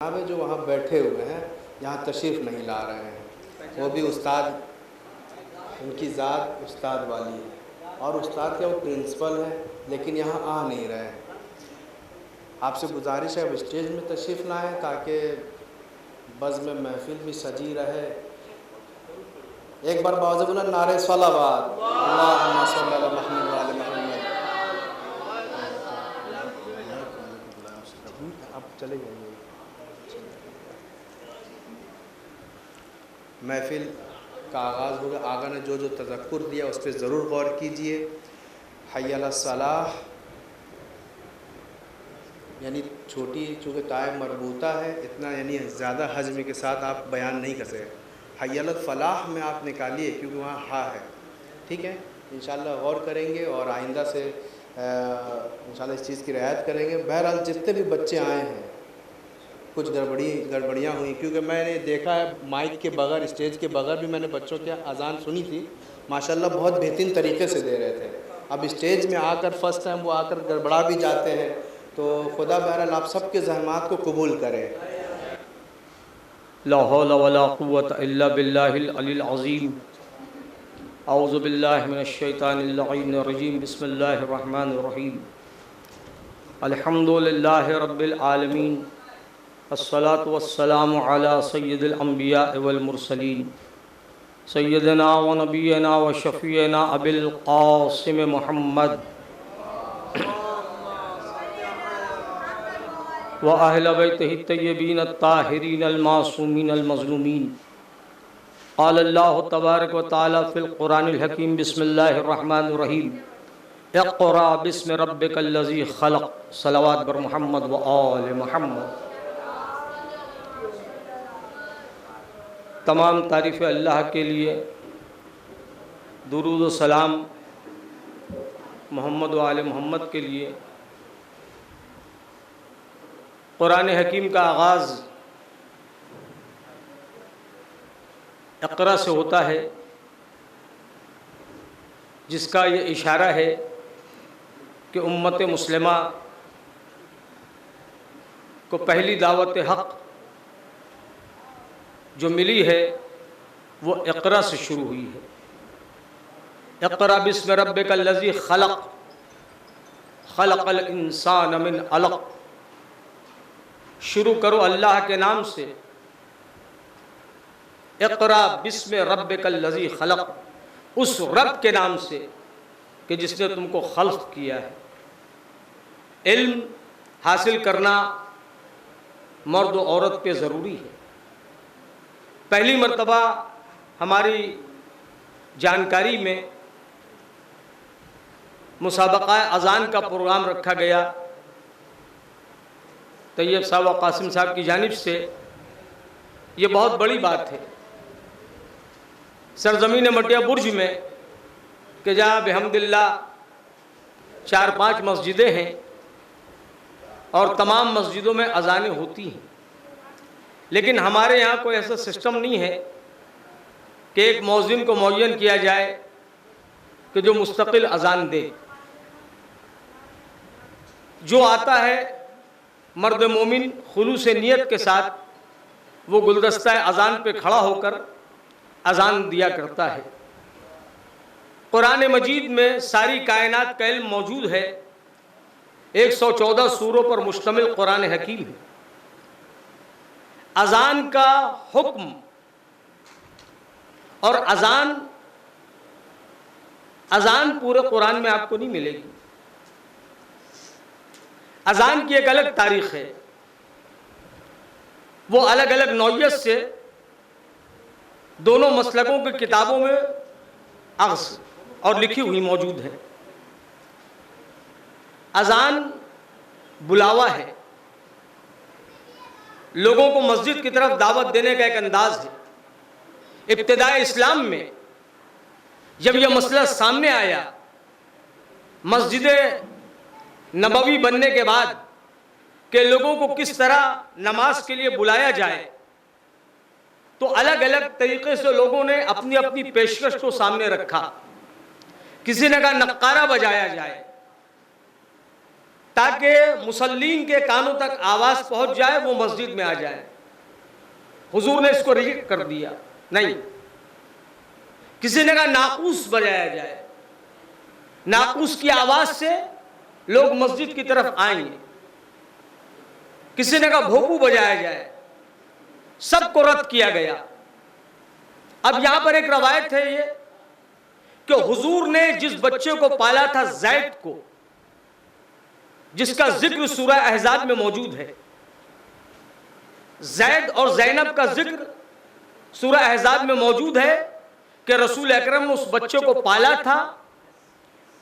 जनाब जो वहाँ बैठे हुए हैं यहाँ तशरीफ़ नहीं ला रहे हैं, वो भी उस्ताद, उनकी ज़ात उस्ताद वाली है और उस्ताद क्या वो प्रिंसिपल है, लेकिन यहाँ आ नहीं रहे हैं। आपसे गुजारिश है वो स्टेज में तशरीफ़ लाएँ ताकि बज़्म में महफ़िल भी सजी रहे। एक बार बावज़ बोला नारे सलावत, अल्लाहुम्मा सल्ली अला मुहम्मद व आले मुहम्मद। अब चले जाइए। महफ़िल का आगाज़ होगा। आगा ने जो जो तज़क्कुर दिया उस पर ज़रूर गौर कीजिए। हय्य अला सलाह यानी छोटी चूँकि ताए मरबूता है, इतना यानी ज़्यादा हज़म के साथ आप बयान नहीं कर सकते। हय्य अला फ़लाह में आप निकालिए क्योंकि वहाँ हा है। ठीक है, इंशाअल्लाह गौर करेंगे और आइंदा से इंशाअल्लाह इस चीज़ की रियायत करेंगे। बहरहाल जितने भी बच्चे आए हैं कुछ गड़बड़ियाँ हुई, क्योंकि मैंने देखा है माइक के बगैर, स्टेज के बगैर भी मैंने बच्चों की अज़ान सुनी थी। माशाल्लाह बहुत बेहतरीन तरीके से दे रहे थे। अब स्टेज में आकर फ़र्स्ट टाइम वो आकर गड़बड़ा भी जाते हैं, तो खुदा बहरहाल आप सबके ज़हमात को कबूल करे। ला हौला वला कुव्वता इल्ला बिल्लाहिल अलील अज़ीम। औज़ु बिल्लाहि मिनश शैतानिर लईनिर रजीम। बिस्मिल्लाहिर रहमानिर रहीम। अल्हम्दुलिल्लाहि रब्बिल आलमीन। अस्सलातु वस्सलामु अला सय्यिदिल अंबिया वल मुरसलीन सय्यिदना व नबियना व शफ़ीना अबिल क़ासिम मुहम्मद व अहले बैतिहि तय्यबीन अत्ताहिरीन अल-मासूमीन अल-मज़लूमीन। क़ाल अल्लाहु तबारक व तआला फ़िल क़ुरानिल हकीम। बिस्मिल्लाहिर रहमानिर रहीम। इक़रा बिस्मि रब्बिकल लज़ी ख़लक़। सलावत बर मुहम्मद व आले मुहम्मद। तमाम तारीफ़ अल्लाह के लिए, दुरूद व सलाम मोहम्मद व आले मोहम्मद के लिए। कुरान हकीम का आगाज़ इक़रा से होता है, जिसका ये इशारा है कि उम्मत मुस्लिमा को पहली दावत हक़ जो मिली है वो इक़रा से शुरू हुई है। इक़रा बिस्मि रब्बिकल लज़ी ख़लक़। ख़लक़ल इंसान मिन अलक़। शुरू करो अल्लाह के नाम से। इक़रा बिस्मि रब्बिकल लज़ी ख़लक़, उस रब के नाम से कि जिसने तुमको खल्क़ किया है। इल्म हासिल करना मर्द व औरत पे ज़रूरी है। पहली मर्तबा हमारी जानकारी में मुसाबक़ा अज़ान का प्रोग्राम रखा गया तैयब साहब व कासिम साहब की जानिब से। ये बहुत बड़ी बात है सरज़मीन मटिया बुर्ज में कि जहाँ बिहम्दिल्लाह 4-5 मस्जिदें हैं और तमाम मस्जिदों में अज़ानें होती हैं, लेकिन हमारे यहाँ कोई ऐसा सिस्टम नहीं है कि एक मौज़िन को मुअय्यन किया जाए कि जो मुस्तकिल अज़ान दे। जो आता है मर्द मोमिन खुलूस नियत के साथ वो गुलदस्ता अज़ान पे खड़ा होकर अज़ान दिया करता है। कुरान मजीद में सारी कायनात का इल्म मौजूद है। 114 सूरों पर मुश्तमिल कुरान हकीम है। अज़ान का हुक्म और अज़ान पूरे कुरान में आपको नहीं मिलेगी। अज़ान की एक अलग तारीख़ है, वो अलग अलग नौइयत से दोनों मसलकों की किताबों में अक्स और लिखी हुई मौजूद है। अज़ान बुलावा है, लोगों को मस्जिद की तरफ दावत देने का एक अंदाज है। इब्तिदाए इस्लाम में जब यह मसला सामने आया, मस्जिद नबवी बनने के बाद कि लोगों को किस तरह नमाज के लिए बुलाया जाए, तो अलग अलग तरीके से लोगों ने अपनी अपनी पेशकश को सामने रखा। किसी ने कहा नक्कारा बजाया जाए, ताकि मुसल्लीन के कानों तक आवाज़ पहुंच जाए, वो मस्जिद में आ जाए। हुजूर ने इसको रिजेक्ट कर दिया, नहीं। किसी ने कहा नाकूस बजाया जाए, नाकूस की आवाज़ से लोग मस्जिद की तरफ आएंगे। किसी ने कहा भोपू बजाया जाए, सबको रद्द किया गया। अब यहां पर एक रवायत है ये कि हुजूर ने जिस बच्चे को पाला था, ज़ैद को, जिसका जिक्र सूरह अहज़ाब में मौजूद है, ज़ैद और ज़ैनब का जिक्र सूरह अहज़ाब में मौजूद है कि रसूल अकरम ने उस बच्चे को पाला था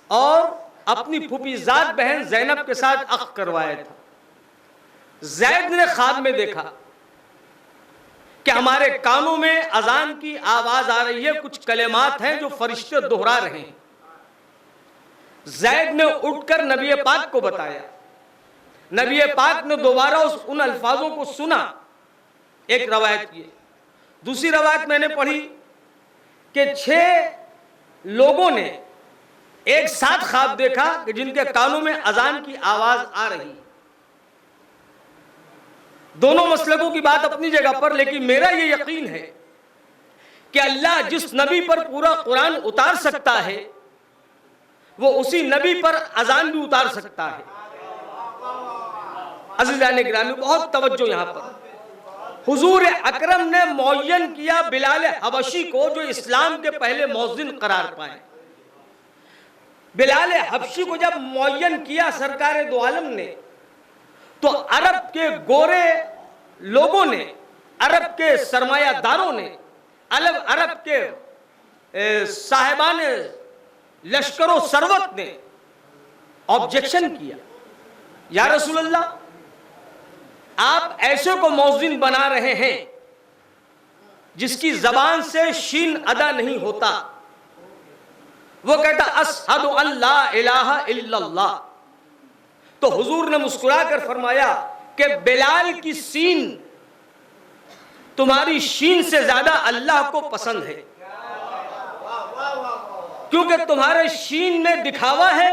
और अपनी फूफीज़ाद बहन ज़ैनब के साथ अक़्क़ करवाया था। ज़ैद ने ख्वाब में देखा कि हमारे कानों में अजान की आवाज़ आ रही है, कुछ कलेमात हैं जो फरिश्ते दोहरा रहे हैं। ज़ैद ने उठकर नबी पाक को बताया। नबी पाक ने दोबारा उन अल्फाजों को सुना। एक रवायत ये। दूसरी रवायत मैंने पढ़ी कि 6 लोगों ने एक साथ ख्वाब देखा कि जिनके कानों में अजान की आवाज़ आ रही। दोनों मसलकों की बात अपनी जगह पर, लेकिन मेरा ये यकीन है कि अल्लाह जिस नबी पर पूरा कुरान उतार सकता है, वो उसी नबी पर अजान भी उतार सकता है। अज़ीज़ान गिरामी, बहुत तवज्जो यहाँ पर। हुजूर अकरम ने मुअय्यन किया बिलाल हबशी को, जो इस्लाम के पहले मौज़िन करार पाए। बिलाल हबशी को जब मुअय्यन किया सरकार दो आलम ने, तो अरब के गोरे लोगों ने, अरब के सरमायादारों ने, अरब के साहिबान लश्करों सरवत ने ऑब्जेक्शन किया, या रसूल अल्लाह, आप ऐसे को मौज़िन बना रहे हैं जिसकी जबान से शीन अदा नहीं होता। वो कहता अशहदु अन ला इलाहा इल्लल्लाह। तो हुजूर ने मुस्कुराकर फरमाया कि बिलाल की सीन तुम्हारी शीन से ज्यादा अल्लाह को पसंद है, क्योंकि तुम्हारे शीन में दिखावा है,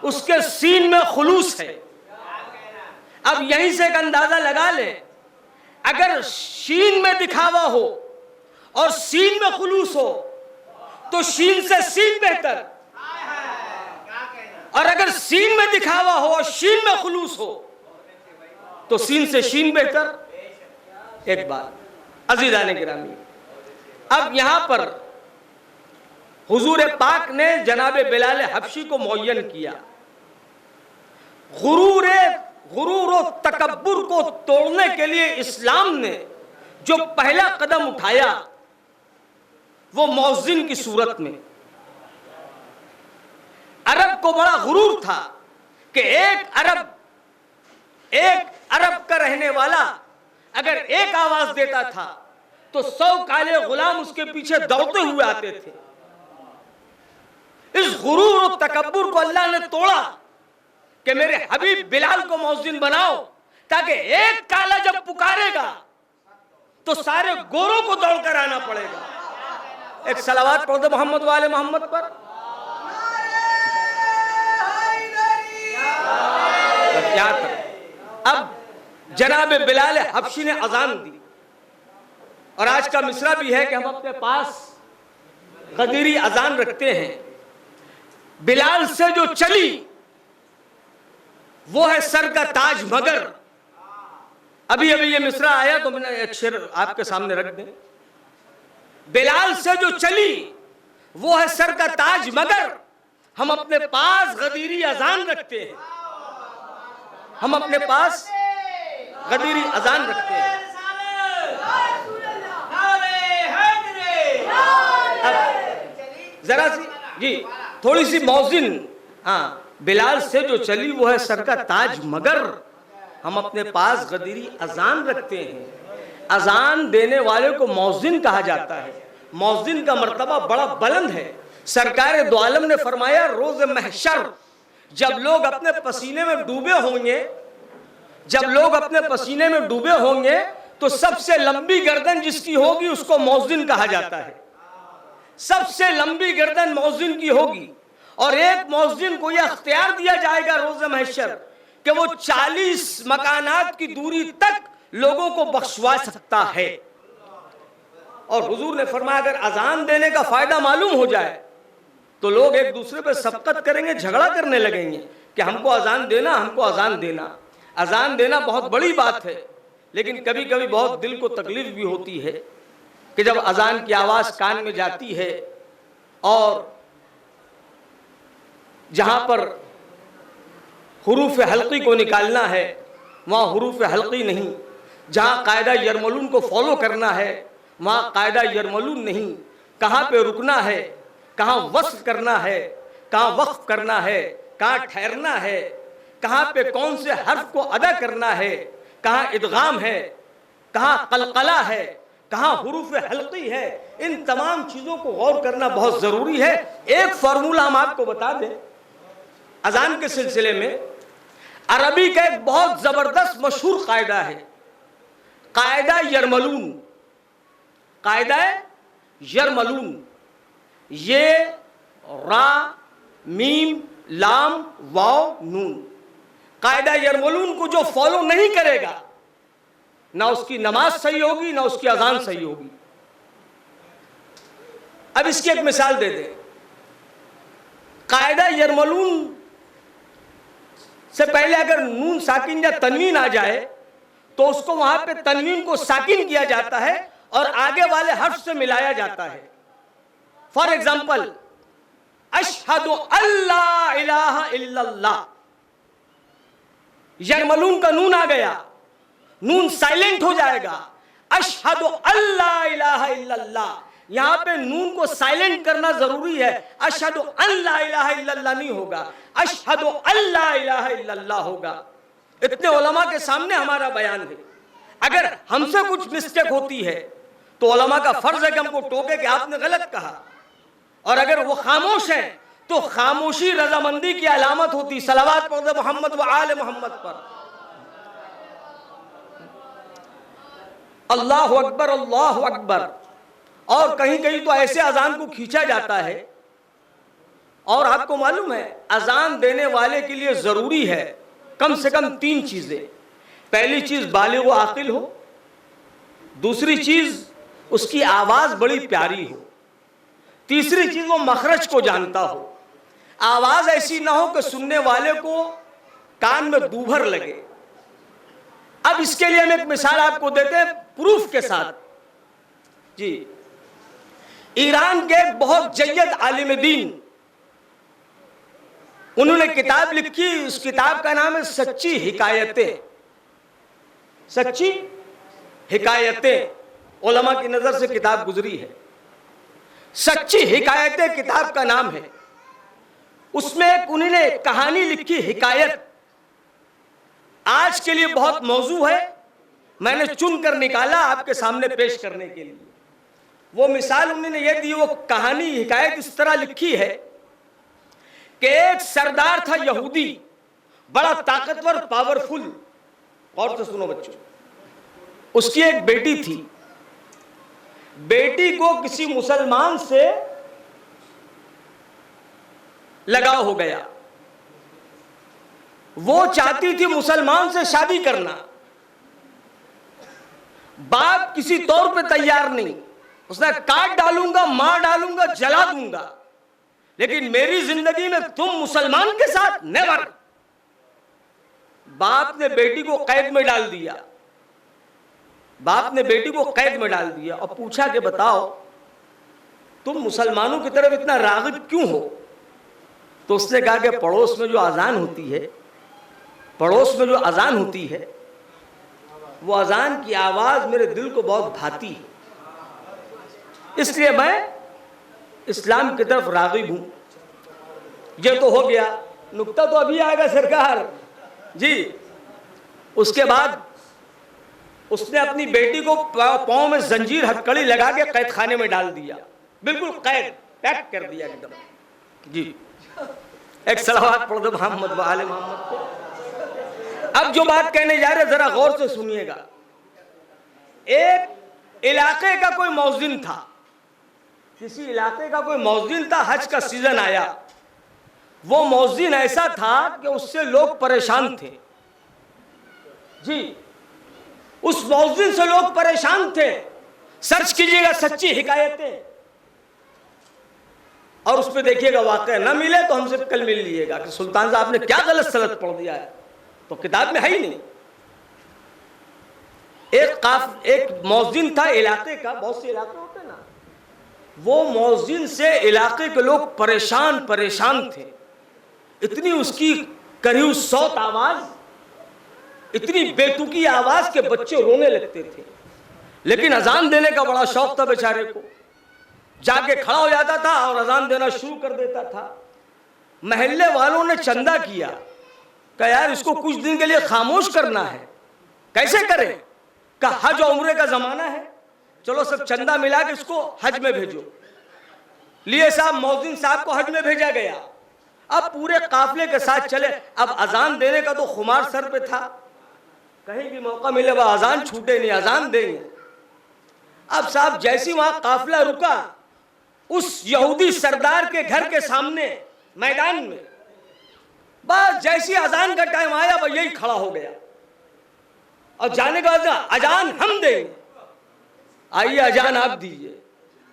उसके सीन में खुलूस है। अब यहीं से एक अंदाजा लगा ले, अगर शीन में दिखावा हो और सीन में खुलूस हो तो शीन से सीन बेहतर, और अगर सीन में दिखावा हो और शीन में खुलूस हो तो सीन से शीन बेहतर। एक बात अज़ीज़ान गिरामी, अब यहां पर हुजूर पाक ने जनाब बिलाल हबशी को मुअय्यन किया। गुरूर और तकब्बुर को तोड़ने के लिए इस्लाम ने जो पहला कदम उठाया, वो मौज़िन की सूरत में। अरब को बड़ा गुरूर था कि एक अरब का रहने वाला अगर एक आवाज देता था तो 100 काले गुलाम उसके पीछे दौड़ते हुए आते थे। इस गुरूर और तकब्बुर को अल्लाह ने तोड़ा कि मेरे हबीब बिलाल को मौज़िन बनाओ, ताकि एक काला जब पुकारेगा तो सारे गोरों को दौड़कर आना पड़ेगा। एक सलावत पढ़ दो मोहम्मद वाले मोहम्मद पर। अब जनाब बिलाल हबशी ने अजान दी, और आज का मिसरा भी है कि हम अपने पास गदीरी अजान रखते हैं। बिलाल से जो चली वो है सर का ताज मगर। अभी अभी ये मिसरा आया तो मैंने एक शेर आपके सामने रख दें। बिलाल से जो चली वो है सर का ताज मगर, हम अपने पास गदीरी अजान रखते हैं। हम अपने पास गदीरी अजान रखते हैं। जरा सी जी थोड़ी सी मौज़िन, हाँ, बिलाल से जो चली वो है सर का ताज मगर, हम अपने पास गदीरी अजान रखते हैं। अजान देने वाले को मौज़िन कहा जाता है। मौज़िन का मर्तबा बड़ा बुलंद है। सरकार दो आलम ने फरमाया रोज महशर जब लोग अपने पसीने में डूबे होंगे, जब लोग अपने पसीने में डूबे होंगे तो सबसे लंबी गर्दन जिसकी होगी उसको मौज़िन कहा जाता है। सबसे लंबी गर्दन मौज़िन की होगी, और एक मौज़िन को यह अख्तियार दिया जाएगा रोज़ महशर कि वो 40 मकानात की दूरी तक लोगों को बख्शवा सकता है। और हुजूर ने फरमाया अगर अजान देने का फायदा मालूम हो जाए तो लोग एक दूसरे पे सबकत करेंगे, झगड़ा करने लगेंगे कि हमको अजान देना, हमको अजान देना। अजान देना बहुत बड़ी बात है, लेकिन कभी कभी बहुत दिल को तकलीफ भी होती है कि जब अजान की आवाज़ कान में जाती है और जहाँ पर हुरूफ हल्की को निकालना है वहाँ हुरूफ हल्की नहीं, जहाँ कायदा यरमलून को फॉलो करना है वहाँ कायदा यरमलून नहीं, कहाँ पे रुकना है, कहाँ वस्फ करना है, कहाँ वक्फ करना है, कहाँ ठहरना है, कहाँ पे कौन से हर्फ को अदा करना है, कहाँ इदगाम है, कहाँ कलकला है, कहाँ हुरूफ हल्की है, इन तमाम चीज़ों को गौर करना बहुत ज़रूरी है। एक फार्मूला हम आपको बता दें अजान के सिलसिले में, अरबी का एक बहुत ज़बरदस्त मशहूर कायदा है, कायदा यरमलून। कायदा यरमलून, ये रा मीम लाम वाव नून, कायदा यरमलून को जो फॉलो नहीं करेगा ना उसकी नमाज सही होगी ना उसकी अजान सही होगी। अब इसकी एक मिसाल दे दें। कायदा यरमलून से पहले अगर नून साकिन या तनवीन आ जाए तो उसको वहां पे तनवीन को साकिन किया जाता है और आगे वाले हर्फ से मिलाया जाता है। फॉर एग्जाम्पल, अशहदु अल्ला इलाहा इल्लल्लाह, यरमलून का नून आ गया, नून साइलेंट हो जाएगा। अशहदु अल्ला इलाहा इल्लल्लाह, यहां पे नून को साइलेंट करना जरूरी है। अशहदु अल्ला इलाहा इल्लल्लाह नहीं होगा, अशहदु अल्ला इलाहा इल्लल्लाह होगा। इतने उलमा के सामने हमारा बयान है, अगर हमसे कुछ मिस्टेक होती है तो उलमा का फर्ज है कि हमको टोके कि आपने गलत कहा, और अगर वो खामोश है तो खामोशी रजामंदी की अलामत होती। सलावत पढ़ दे मोहम्मद व आले मोहम्मद पर। अल्लाहु अकबर अल्लाहु अकबर। और कहीं कहीं तो ऐसे अजान को खींचा जाता है, और आपको मालूम है अजान देने वाले के लिए जरूरी है कम से कम 3 चीजें। पहली चीज बालिग व आकिल हो, दूसरी चीज उसकी आवाज बड़ी प्यारी हो, तीसरी चीज वो मखरज को जानता हो, आवाज ऐसी ना हो कि सुनने वाले को कान में दूभर लगे। अब इसके लिए हम एक मिसाल आपको देते हैं प्रूफ के साथ। जी, ईरान के बहुत जय्यद आलिम दीन, उन्होंने किताब लिखी, उस किताब का नाम है सच्ची हिकायतें। सच्ची हिकायतें उलमा की नजर से किताब गुजरी है। सच्ची हिकायतें किताब का नाम है। उसमें एक उन्होंने कहानी लिखी, हिकायत, आज के लिए बहुत मौजू है, मैंने चुन कर निकाला आपके सामने पेश करने के लिए। वो मिसाल उन्होंने ये दी, वो कहानी हिकायत इस तरह लिखी है कि एक सरदार था यहूदी, बड़ा ताकतवर, पावरफुल। और तो सुनो बच्चों, उसकी एक बेटी थी। बेटी को किसी मुसलमान से लगाव हो गया, वो चाहती थी मुसलमान से शादी करना। बाप किसी तौर पे तैयार नहीं, उसने काट डालूंगा, मार डालूंगा, जला दूंगा, लेकिन मेरी जिंदगी में तुम मुसलमान के साथ नेवर। बाप ने बेटी को कैद में डाल दिया। बाप ने बेटी को कैद में डाल दिया और पूछा कि बताओ तुम मुसलमानों की तरफ इतना रागिब क्यों हो? तो उसने कहा कि पड़ोस में जो अजान होती है, पड़ोस में जो अजान होती है, वो अजान की आवाज मेरे दिल को बहुत भाती है, इसलिए मैं इस्लाम की तरफ रागिब हूं। ये तो हो गया, नुक्ता तो अभी आएगा सरकार जी। उसके बाद उसने अपनी बेटी को पांव में जंजीर हथकड़ी लगा के कैद खाने में डाल दिया, बिल्कुल कैद, पैक कर दिया एकदम जी। एक सलावत पढ़ दो मोहम्मद व आले मोहम्मद को। अब जो बात कहने जा रहे जरा गौर से सुनिएगा। एक इलाके का कोई मौज़िन था, किसी इलाके का कोई मौज़िन था, हज का सीजन आया, वो मौज़िन ऐसा था कि उससे लोग परेशान थे जी, उस मौज़िन से लोग परेशान थे। सर्च कीजिएगा सच्ची हिकायतें और उस पर देखिएगा, वाकया ना मिले तो हमसे कल मिल लीजिएगा कि सुल्तान साहब ने क्या गलत सलत पढ़ दिया है, तो किताब में है ही नहीं। एक मौज़िन था इलाके का, बहुत से इलाके होते हैं ना, वो मौज़िन से इलाके के लोग परेशान थे। इतनी उसकी करी सौत आवाज, इतनी बेतुकी आवाज के बच्चे रोने लगते थे। लेकिन अजान देने का बड़ा शौक था बेचारे को, जाके खड़ा हो जाता था और अजान देना शुरू कर देता था। महल्ले वालों ने चंदा किया, कहा यार इसको कुछ दिन के लिए खामोश करना है, कैसे करें? कहा हज और उम्रे का जमाना है, चलो सब चंदा मिला के इसको हज में भेजो। लिए साहब मौज़िन साहब को हज में भेजा गया। अब पूरे काफिले के साथ चले। अब अजान देने का तो खुमार सर पे था, कहीं भी मौका मिले वह अजान छूटे नहीं, अजान देंगे। अब साहब जैसी वहां काफिला रुका, उस यहूदी सरदार के घर के सामने मैदान में, बस जैसी अजान का टाइम आया वह यही खड़ा हो गया और जाने के बाद अजान हम देंगे, आइए अजान आप दीजिए।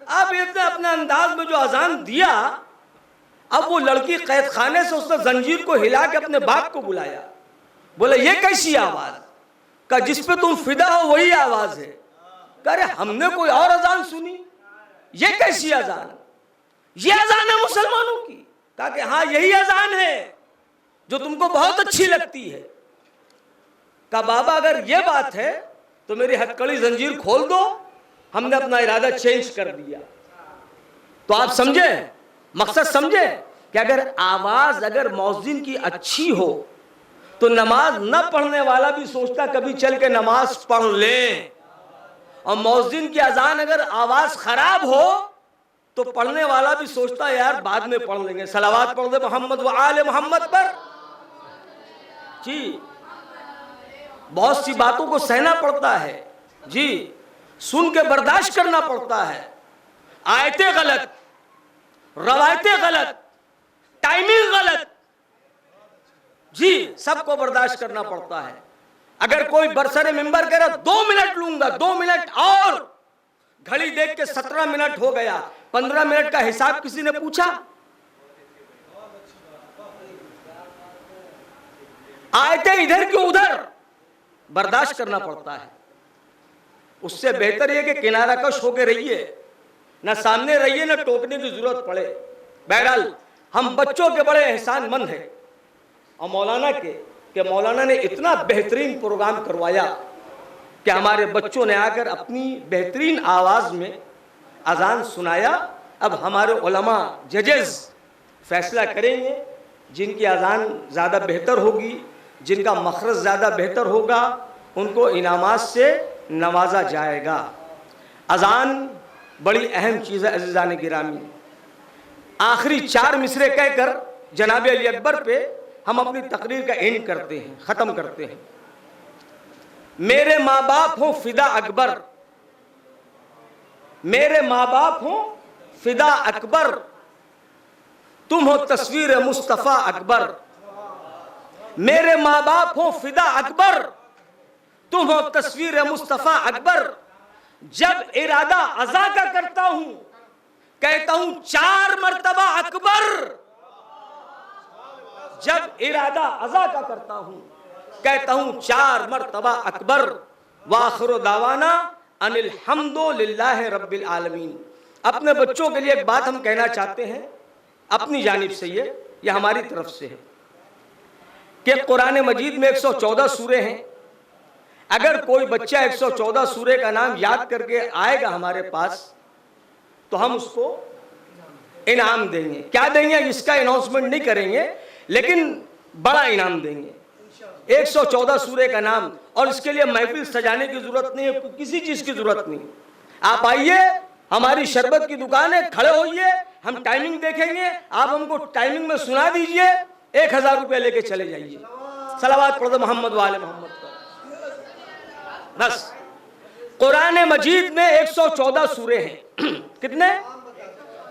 अब इसने अपने अंदाज में जो अजान दिया, अब वो लड़की कैद खाने से उसने जंजीर को हिला के अपने बाप को बुलाया, बोला ये कैसी आवाज? का जिस पे तुम फिदा हो वही आवाज है। करे हमने कोई और अजान सुनी, ये कैसी अजान? ये अजान है मुसलमानों की। कहा कि हाँ यही अजान है जो तुमको बहुत अच्छी लगती है। कहा बाबा अगर ये बात है तो मेरी हथकड़ी जंजीर खोल दो, हमने अपना इरादा चेंज कर दिया। तो आप समझे, मकसद समझे कि अगर मौज़िन की अच्छी हो तो नमाज न पढ़ने वाला भी सोचता कभी चल के नमाज पढ़ ले, और मौज़िन की अजान अगर आवाज खराब हो तो पढ़ने वाला भी सोचता यार बाद में पढ़ लेंगे, सलावात पढ़ दे मोहम्मद व आले मोहम्मद पर। जी बहुत सी बातों को सहना पड़ता है जी, सुन के बर्दाश्त करना पड़ता है। आयतें गलत, रवायतें गलत, टाइमिंग गलत, जी सबको बर्दाश्त करना पड़ता है। अगर कोई बरसरे मिंबर कह रहा 2 मिनट लूंगा, 2 मिनट और, घड़ी देख के 17 मिनट हो गया, 15 मिनट का हिसाब किसी ने पूछा? आयतें इधर की उधर, बर्दाश्त करना पड़ता है। उससे बेहतर यह कि किनारा कश होकर रहिए, ना सामने रहिए ना टोकने की जरूरत पड़े। बहरहाल हम बच्चों के बड़े एहसानमंद हैं और मौलाना के कि मौलाना ने इतना बेहतरीन प्रोग्राम करवाया कि हमारे बच्चों ने आकर अपनी बेहतरीन आवाज़ में अजान सुनाया। अब हमारे उलमा जजेस फैसला करेंगे, जिनकी अजान ज़्यादा बेहतर होगी, जिनका मखरज ज़्यादा बेहतर होगा, उनको इनामात से नवाजा जाएगा। अजान बड़ी अहम चीज़ है अज़ीज़ान गिरामी। आखिरी 4 मिसरे कहकर जनाब अली अकबर पे हम अपनी तकरीर का एंड करते हैं, ख़त्म करते हैं। मेरे माँ बाप हो फिदा अकबर, मेरे माँ बाप हो फिदा अकबर, तुम हो तस्वीर मुस्तफ़ा अकबर। मेरे माँ बाप हो फिदा अकबर, तुम हो तस्वीर मुस्तफ़ा अकबर। जब इरादा अज़ा का करता हूं कहता हूं 4 मर्तबा अकबर। जब इरादा अज़ा का करता हूं कहता हूं 4 मर्तबा अकबर। वाखिर दावाना अनिल हम्दुलिल्लाहि रब्बिल आलमीन। अपने बच्चों के लिए एक बात हम कहना चाहते हैं अपनी जानिब से, ये हमारी तरफ से है कि कुरान मजीद में 114 सूरे हैं। अगर कोई बच्चा 114 सूरे का नाम याद करके आएगा हमारे पास तो हम उसको इनाम देंगे। क्या देंगे इसका अनाउंसमेंट नहीं करेंगे, लेकिन बड़ा इनाम देंगे। 114 सूरे का नाम, और इसके लिए महफिल सजाने की जरूरत नहीं है, किसी चीज की जरूरत नहीं। आप आइए, हमारी शरबत की दुकान है, खड़े होइए, हम टाइमिंग देखेंगे, आप हमको टाइमिंग में सुना दीजिए, 1000 रुपया लेके चले जाइए। सलावत पढ़ दो मोहम्मद वाले मोहम्मद पर। बस कुरान मजीद में 114 सूरे हैं। कितने?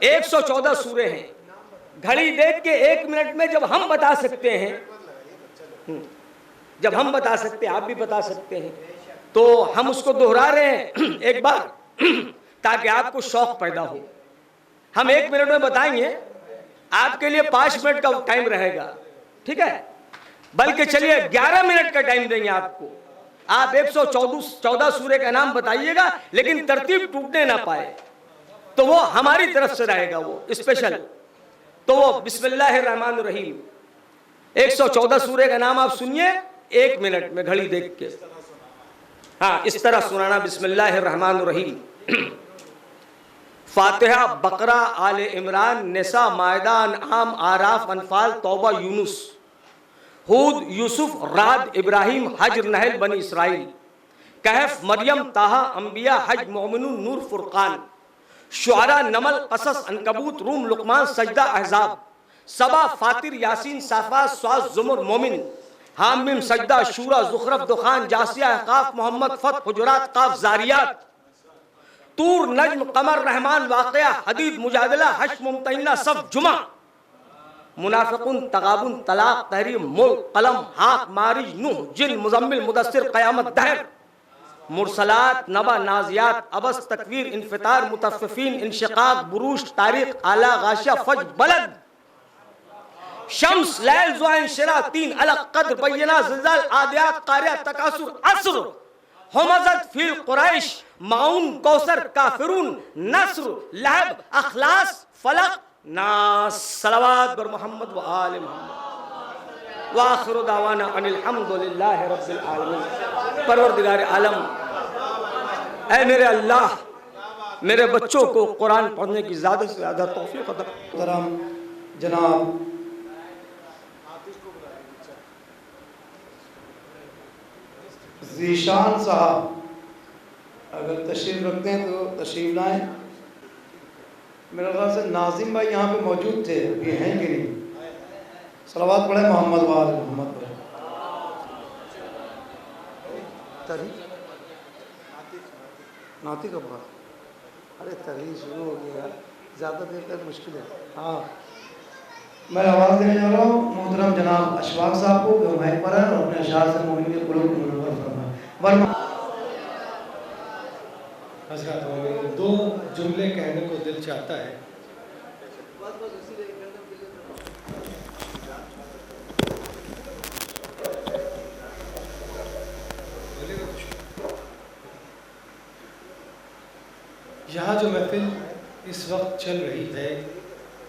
114 सूरे हैं। घड़ी देख के 1 मिनट में जब हम बता सकते हैं, जब हम बता सकते हैं, आप भी बता सकते हैं, तो हम उसको दोहरा रहे हैं एक बार ताकि आपको शौक पैदा हो। हम 1 मिनट में बताएंगे, आपके लिए 5 मिनट का टाइम रहेगा, ठीक है, बल्कि चलिए 11 मिनट का टाइम देंगे आपको। आप 114 सूरे का नाम बताइएगा, लेकिन तरतीब टूटने ना पाए, तो वो हमारी तरफ से रहेगा, वो स्पेशल। तो वो बिस्मिल्लाहिर्रहमानिर्रहीम 114 सूरे का नाम आप सुनिए 1 मिनट में घड़ी देख के। हाँ, इस तरह सुनाना, बिस्मिल्लाहिर्रहमानिर्रहीम। फातिहा, बकरा, आले इमरान, निसा, मायदा, अनआम, आराफ, अनफाल, तौबा, यूनुस, हूद, यूसुफ, राद, इब्राहिम, हज्र, नहल, बनी इसराइल, कहफ, मरियम, ताहा, अंबिया, हज, मोमिनून, नूर, फुरकान, शुआरा, नमल, कसस, अनकबूत, रूम, लुकमान, सजदा, अहजाब, सबा, फातिर, यासीन, साफा, स्वास, जुमर, मोमिन, हामिम, सजदा, शूरा, जुखरफ, दुखान, जासिया, काफ, मोहम्मद, फत, हुजुरात, काफ, जारियात, तूर, नज्म, कमर, रहमान, वाक़िया, हदीद, मुजादला, हश्र, मुमतहिना, सब, जुमा, मुनाफिकुन, तगाबुन, तलाक, तहरीम, मुल्क, कलम, हाक, मारिज, नूह, जिन, मुजम्मिल, मुदस्सिर, क़यामत, दहर, मुरसलात, नबा, नाजियात, अबस, तकवीर, इन्फितार, मुतफ़्फ़िफ़ीन, इंशिक़ाक़, बुरूज, तारीख़, आला, गाशिया, फज्र, बलद, शम्स, लैल, ज़ुआ, शिरा, तीन, अलग, क़द्र, बय्यना, ज़िलज़ाल, आदियात, क़ारियात, तकासुर, असर, हुमज़त, फ़ील, क़ुरैश, माऊन, कौसर, काफ़िरून, नस्र, लहब, अख़लास, फलक, नास। सलवात बर मोहम्मद व आले मोहम्मद व आखिरु दावाना अनिल हम्दुलिल्लाहि रब्बिल आलमीन। परवरदिगार आलम, ऐ मेरे अल्लाह, मेरे बच्चों को कुरान पढ़ने की ज़्यादा से ज़्यादा तौफीक अता मोहतरम जनाब ज़ीशान साहब अगर तशरीफ़ रखते हैं तो तशरीफ़ लाएँ। मेरे ख्याल से नाजिम भाई यहाँ पे मौजूद थे, ये हैं कि नहीं? सलावत पढ़े मोहम्मद वाले मोहम्मद पढ़े। नाती का पढ़ा, अरे तरी शुरू हो गया यार, ज़्यादा देर तक मुश्किल है। हाँ, मैं आवाज़ देने जा रहा हूँ मोहतरम जनाब अशफाक साहब को, जो माइक पर है और अपने अशार से मोमिन के कुलूब को मुनव्वर फरमाएं। हज़रत मोमिन, 2 जुमले कहने को दिल चाहता है। यहाँ जो महफिल इस वक्त चल रही है,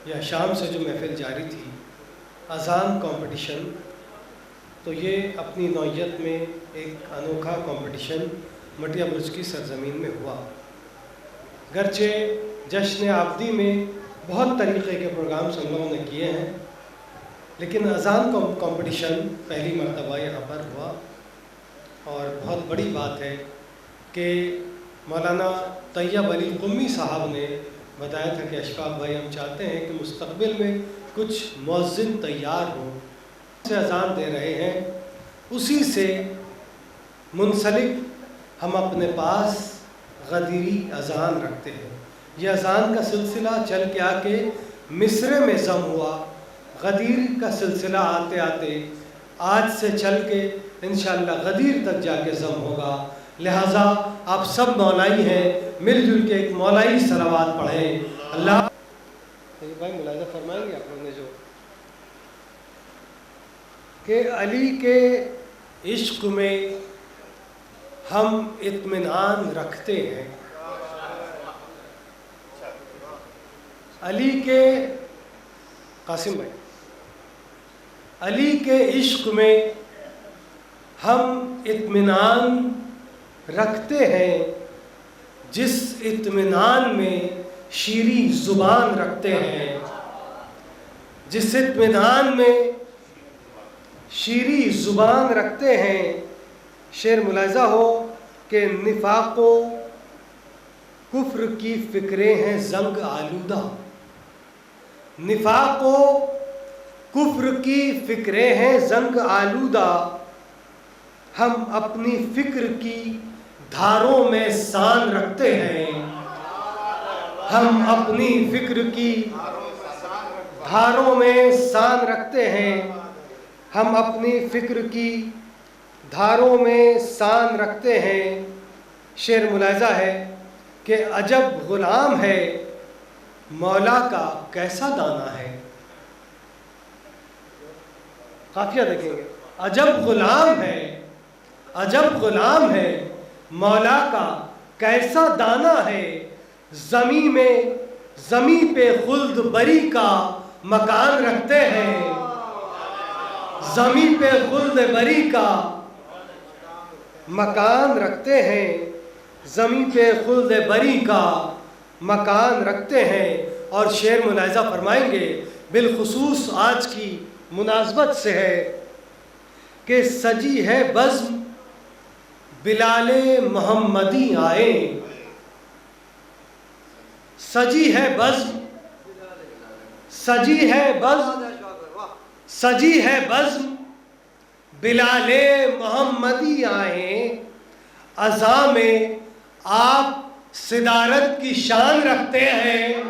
या शाम से जो महफिल जारी थी, अज़ान कंपटीशन, तो ये अपनी नौइयत में एक अनोखा कंपटीशन मटिया बुर्ज की सरजमीन में हुआ। गरचे जश्न आबदी में बहुत तरीक़े के प्रोग्राम्स हम लोगों ने किए हैं, लेकिन अज़ान कंपटीशन पहली मरतबा यहाँ पर हुआ। और बहुत बड़ी बात है कि मौलाना तैयब अली कुम्मी साहब ने बताया था कि अशफाक भाई, हम चाहते हैं कि मुस्तक़बिल में कुछ मुअज़्ज़िन तैयार हो, से अज़ान दे रहे हैं, उसी से मुंसलिक हम अपने पास गदीरी अज़ान रखते हैं। यह अज़ान का सिलसिला चल के आके मिस्र में ज़म हुआ, गदीर का सिलसिला आते आते आज से चल के इंशाअल्लाह गदीर तक जाके ज़म होगा। लिहाजा आप सब मौलाई हैं, मिलजुल के एक मौलाई सलावात पढ़ें। अल्लाह भाई मुलाज़ा फरमाएंगे आप लोगों ने जो कि अली के इश्क में हम इत्मीनान रखते हैं। अली के कासिम भाई, अली के इश्क में हम इत्मीनान रखते हैं, जिस इत्मीनान में शीरी ज़ुबान रखते हैं, जिस इत्मीनान में शीरी ज़ुबान रखते हैं। शेर मुलाज़ा हो कि निफाक़ो कुफ्र की फ़िक्रें हैं ज़ंग आलूदा, निफाक़ो कुफ्र की फ़िक्रें हैं ज़ंग आलूदा, हम अपनी फ़िक्र की धारों में शान रखते हैं, हम अपनी फ़िक्र की धारों में सान रखते हैं, हम अपनी फ़िक्र की धारों में सान रखते हैं। शेर मुलाहिज़ा है कि अजब ग़ुलाम है मौला का कैसा दाना है। काफिया देखेंगे, अजब ग़ुलाम है, अजब ग़ुलाम है मौला का कैसा दाना है। ज़मी पे खुल्द बरी का मकान रखते हैं, ज़मी पे खुल्द बरी का मकान रखते हैं, ज़मी पे खुल्द बरी का मकान रखते हैं। और शेर मुलाहिज़ा फरमाएंगे, बिलखुसूस आज की मुनासबत से है कि सजी है बज़्म बिलाले मोहम्मदी आए, सजी है बज़्म, सजी है बज़्म, सजी है बज़्म बिलाले मोहम्मदी आए। अज़ा में आप सिदारत की शान रखते हैं,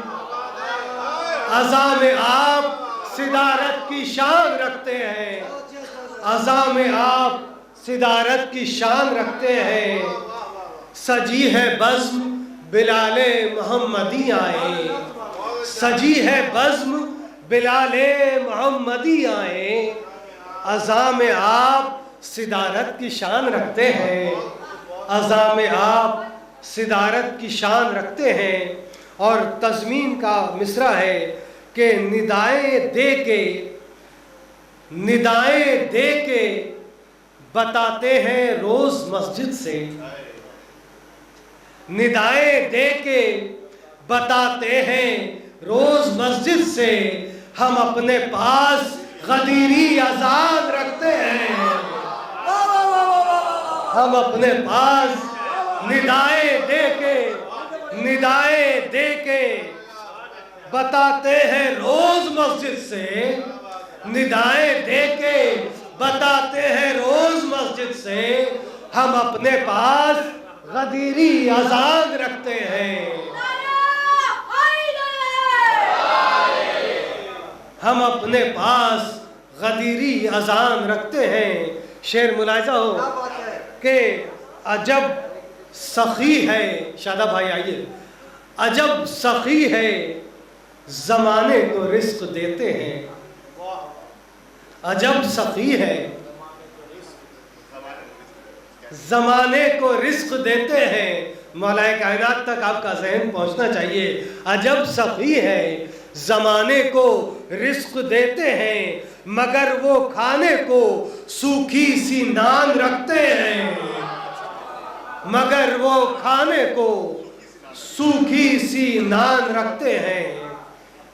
अज़ा में आप सिदारत की शान रखते हैं, अज़ा में आप सिदारत की शान रखते हैं। सजी है बज़्म बिलाले मोहम्मदी आए, सजी है बज़्म बिलाले मोहम्मदी आए। अज़ा में आप सिदारत की शान रखते हैं, अज़ा में आप सिदारत की शान रखते हैं। और तज़मीन का मिसरा है कि निदाएं दे के बताते हैं रोज़ मस्जिद से, निदाएं दे के बताते हैं रोज़ मस्जिद से। हम अपने पास गदीरी आज़ाद रखते हैं, हम अपने पास निदाएं दे के बताते हैं रोज़ मस्जिद से, निदाएं दे के बताते हैं रोज़ मस्जिद से। हम अपने पास गदीरी आज़ाद रखते हैं, हम अपने पास गदीरी अज़ान रखते हैं। शेर मुलाहिज़ा हो कि अजब सखी है, शादा भाई आइए, अजब सखी है ज़माने को रिस्क देते हैं, अजब सखी है ज़माने को रिस्क देते हैं। मौलाए कायनात तक आपका ज़हन पहुंचना चाहिए। अजब सखी है ज़माने को रिस्क देते हैं, मगर वो खाने को सूखी सी नान रखते हैं, मगर वो खाने को सूखी सी नान रखते हैं,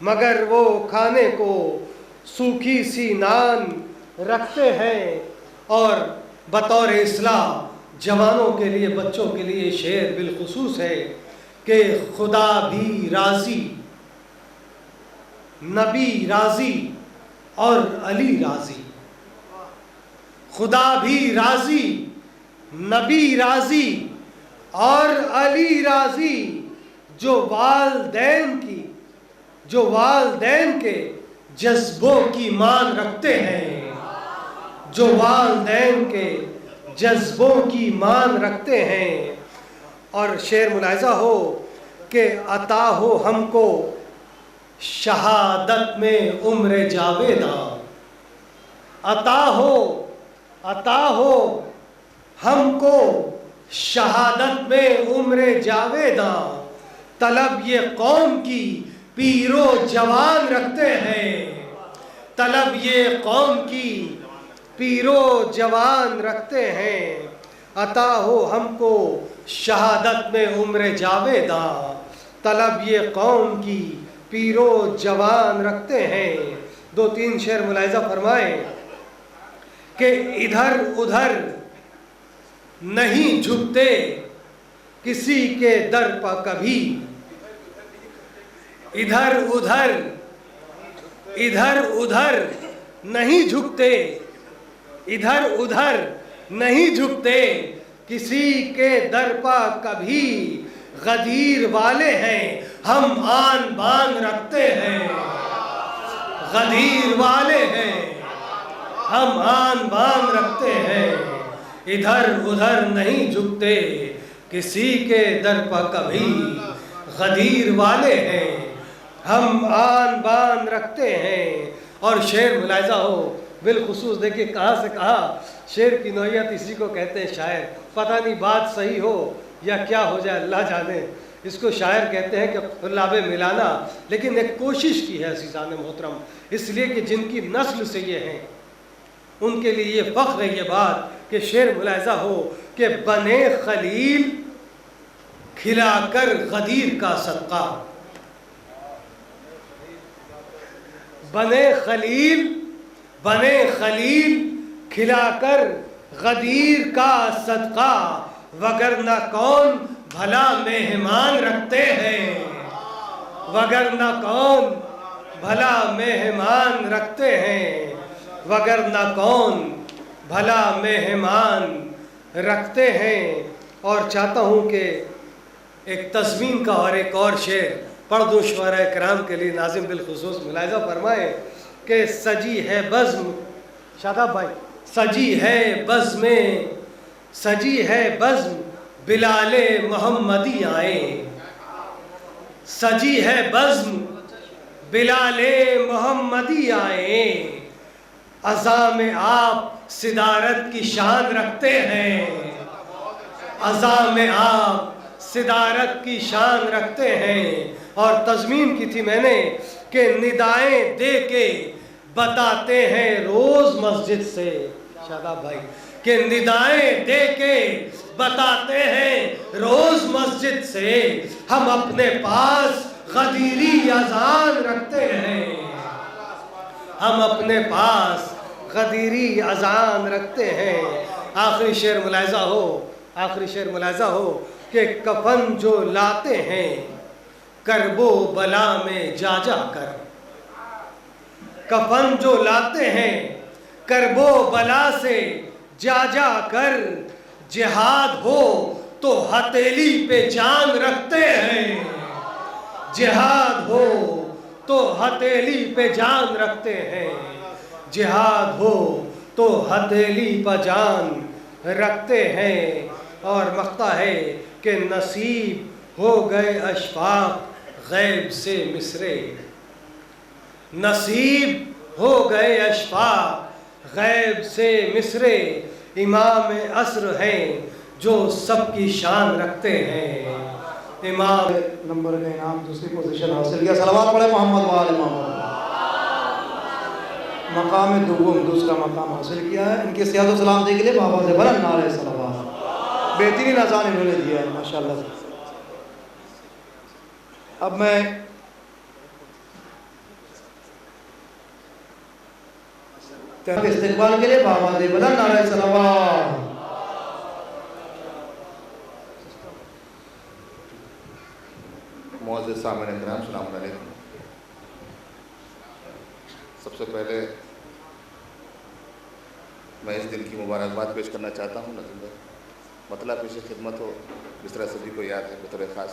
मगर वो खाने को सूखी सी नान रखते हैं। और बतौर इस्लाह जवानों के लिए, बच्चों के लिए शेर बिलखुसूस है कि खुदा भी राज़ी, नबी राज़ी और अली राज़ी, खुदा भी राज़ी, नबी राज़ी और अली राज़ी। जो वालदैन के जज्बों की मान रखते हैं, जो वालदैन के जज्बों की मान रखते हैं। और शेर मुलाहिज़ा हो कि अता हो हमको शहादत में उम्र जावेदा, अता हो हमको शहादत में उम्र जावेदा। तलब ये कौम की पीरो जवान रखते हैं, तलब ये कौम की पीरो जवान रखते हैं। अता हो हमको शहादत में उम्र जावेदा, तलब ये कौम की पीरो जवान रखते हैं। दो तीन शेर मुलाहिज़ा फरमाए कि इधर उधर नहीं झुकते किसी के दर पर कभी, इधर उधर नहीं झुकते, इधर उधर नहीं झुकते किसी के दर पर कभी। गदीर वाले हैं हम आन बान रखते हैं, गदीर वाले हैं, हम आन बान रखते हैं, इधर उधर नहीं झुकते, किसी के दर पर कभी, गदीर वाले हैं, हम आन बान रखते हैं। और शेर मुलाहिजा हो बिलखुसूस, देखिए कहाँ से कहाँ शेर की नौइयत इसी को कहते हैं शायर। पता नहीं बात सही हो या क्या हो जाए, अल्लाह जाने। इसको शायर कहते हैं कि तुल्लाब मिलाना, लेकिन एक कोशिश की है अज़ीज़ान मोहतरम, इसलिए कि जिनकी नस्ल से ये हैं उनके लिए ये फ़ख्र है ये बात कि शेर मुलाहिजा हो कि बने खलील खिलाकर गदीर का सदका, बने खलील खिलाकर गदीर का सदका, वगरना कौन भला मेहमान रखते हैं, वगरना कौन भला मेहमान रखते हैं, वगरना कौन भला मेहमान रखते हैं। और चाहता हूँ कि एक तज़मीन का और एक और शेर पढ़ दूँ शुअरा कराम के लिए। नाज़िम बिलखुसूस मुलाहिज़ा फरमाए कि सजी है बज़्म, शादाब भाई, सजी है बज़्म बिलाले मोहम्मदी आए, सजी है बज़्म बिलाले मोहम्मदी आए, अज़ा में आप सिदारत की शान रखते हैं, अज़ा में आप सिदारत की शान रखते हैं। और तज़मीन की थी मैंने कि निदाएं दे के बताते हैं रोज़ मस्जिद से, शादाब भाई, कि निदाएं दे के बताते हैं रोज़ मस्जिद से, हम अपने पास गदीरी अज़ान रखते हैं, हम अपने पास गदीरी अज़ान रखते हैं। आखिरी शेर मुलाहिज़ा हो कि कफन जो लाते हैं करबो बला में जा जा कर, कफन जो लाते हैं करबो बला से जा जा कर, जिहाद हो तो हथेली पे जान रखते हैं, जिहाद हो तो हथेली पे जान रखते हैं, जिहाद हो तो हथेली पर जान रखते हैं। और मख्ता है कि नसीब हो गए अशफाक गैब से मिसरे, नसीब हो गए अशफाक गैब से मिसरे, इमाम असर हैं जो सबकी शान रखते हैं, इमाम नंबर का इनाम दूसरी पोजीशन हासिल किया। सलावत पढ़े मोहम्मद वाले मोहम्मद, मकाम दुगुम दूसरा मकाम हासिल किया है। इनके सियाद सलाम दे के लिए बाबा से बुलंद नारे सलावत, बेहतरीन अज़ान इन्होंने दिया है माशाल्लाह से। अब मैं इस्तिकबाल के लिए बाबा से बुलंद नारे सलावत। मुअज़्ज़िज़ सामईन किराम, अस्सलामु अलैकुम। सबसे पहले मैं इस दिन की मुबारकबाद पेश करना चाहता हूँ। नज़ीर मतलब पेश खिदमत हो, जिस तरह सभी को याद है बतौर ख़ास,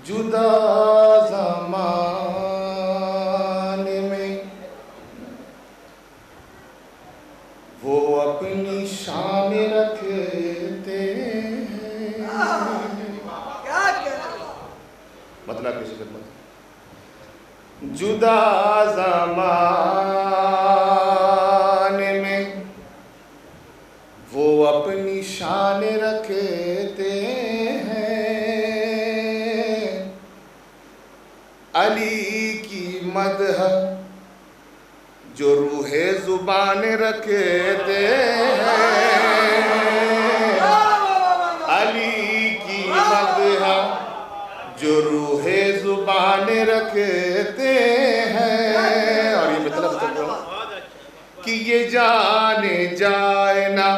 जुदा ज़माने में वो अपनी शान रखते हैं, मतलब पेश खिदमत, जुदा ज़माने में वो अपनी शान रखते हैं, अली की मदह जो रूहे ज़ुबान रखते हैं, अली की मदह जो रूहे ज़ुबान रखते हैं। और ये मतलब कि ये जाने जाए ना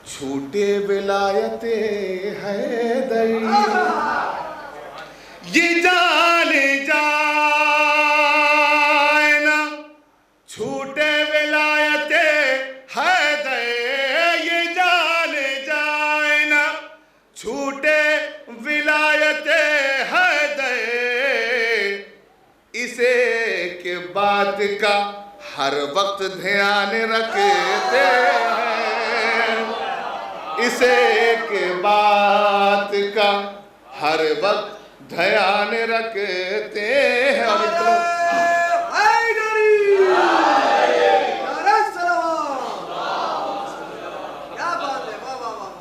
छूटे विलायते हैदरी, ये जाने जाए ना छूटे विलायते हैदर, ये जाने जाए ना छूटे विलायते हैदर, का हर वक्त ध्यान रखते हैं, इस एक बात का हर वक्त ध्यान रखते हैं। और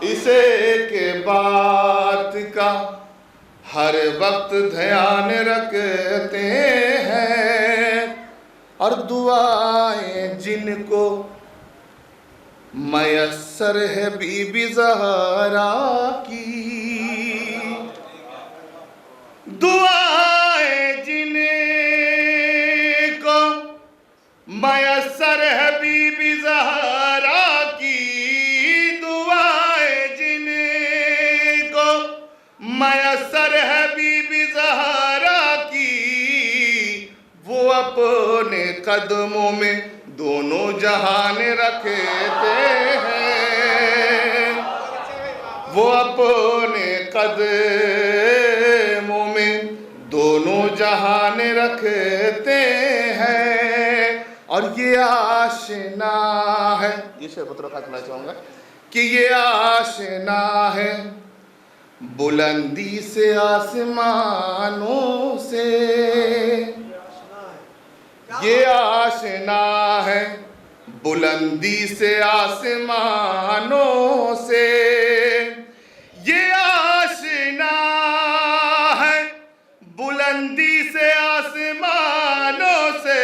इस एक बात का हर वक्त ध्यान रखते हैं, और दुआएं जिनको मयस्सर है बीबी ज़हरा की, दुआएं जिनको मयस्सर है बीबी ज़हरा की, दुआएं जिनको मयस्सर है बीबी ज़हरा की, वो अपने कदमों में दोनों जहान रखते हैं, वो अपने कदमों में दोनों जहान रखते हैं। और ये आशना है, ये शेर पत्र का कहना चाहूँगा कि ये आशना है बुलंदी से आसमानों से, ये आशना है बुलंदी से आसमानों से, ये आशना है बुलंदी से आसमानों से,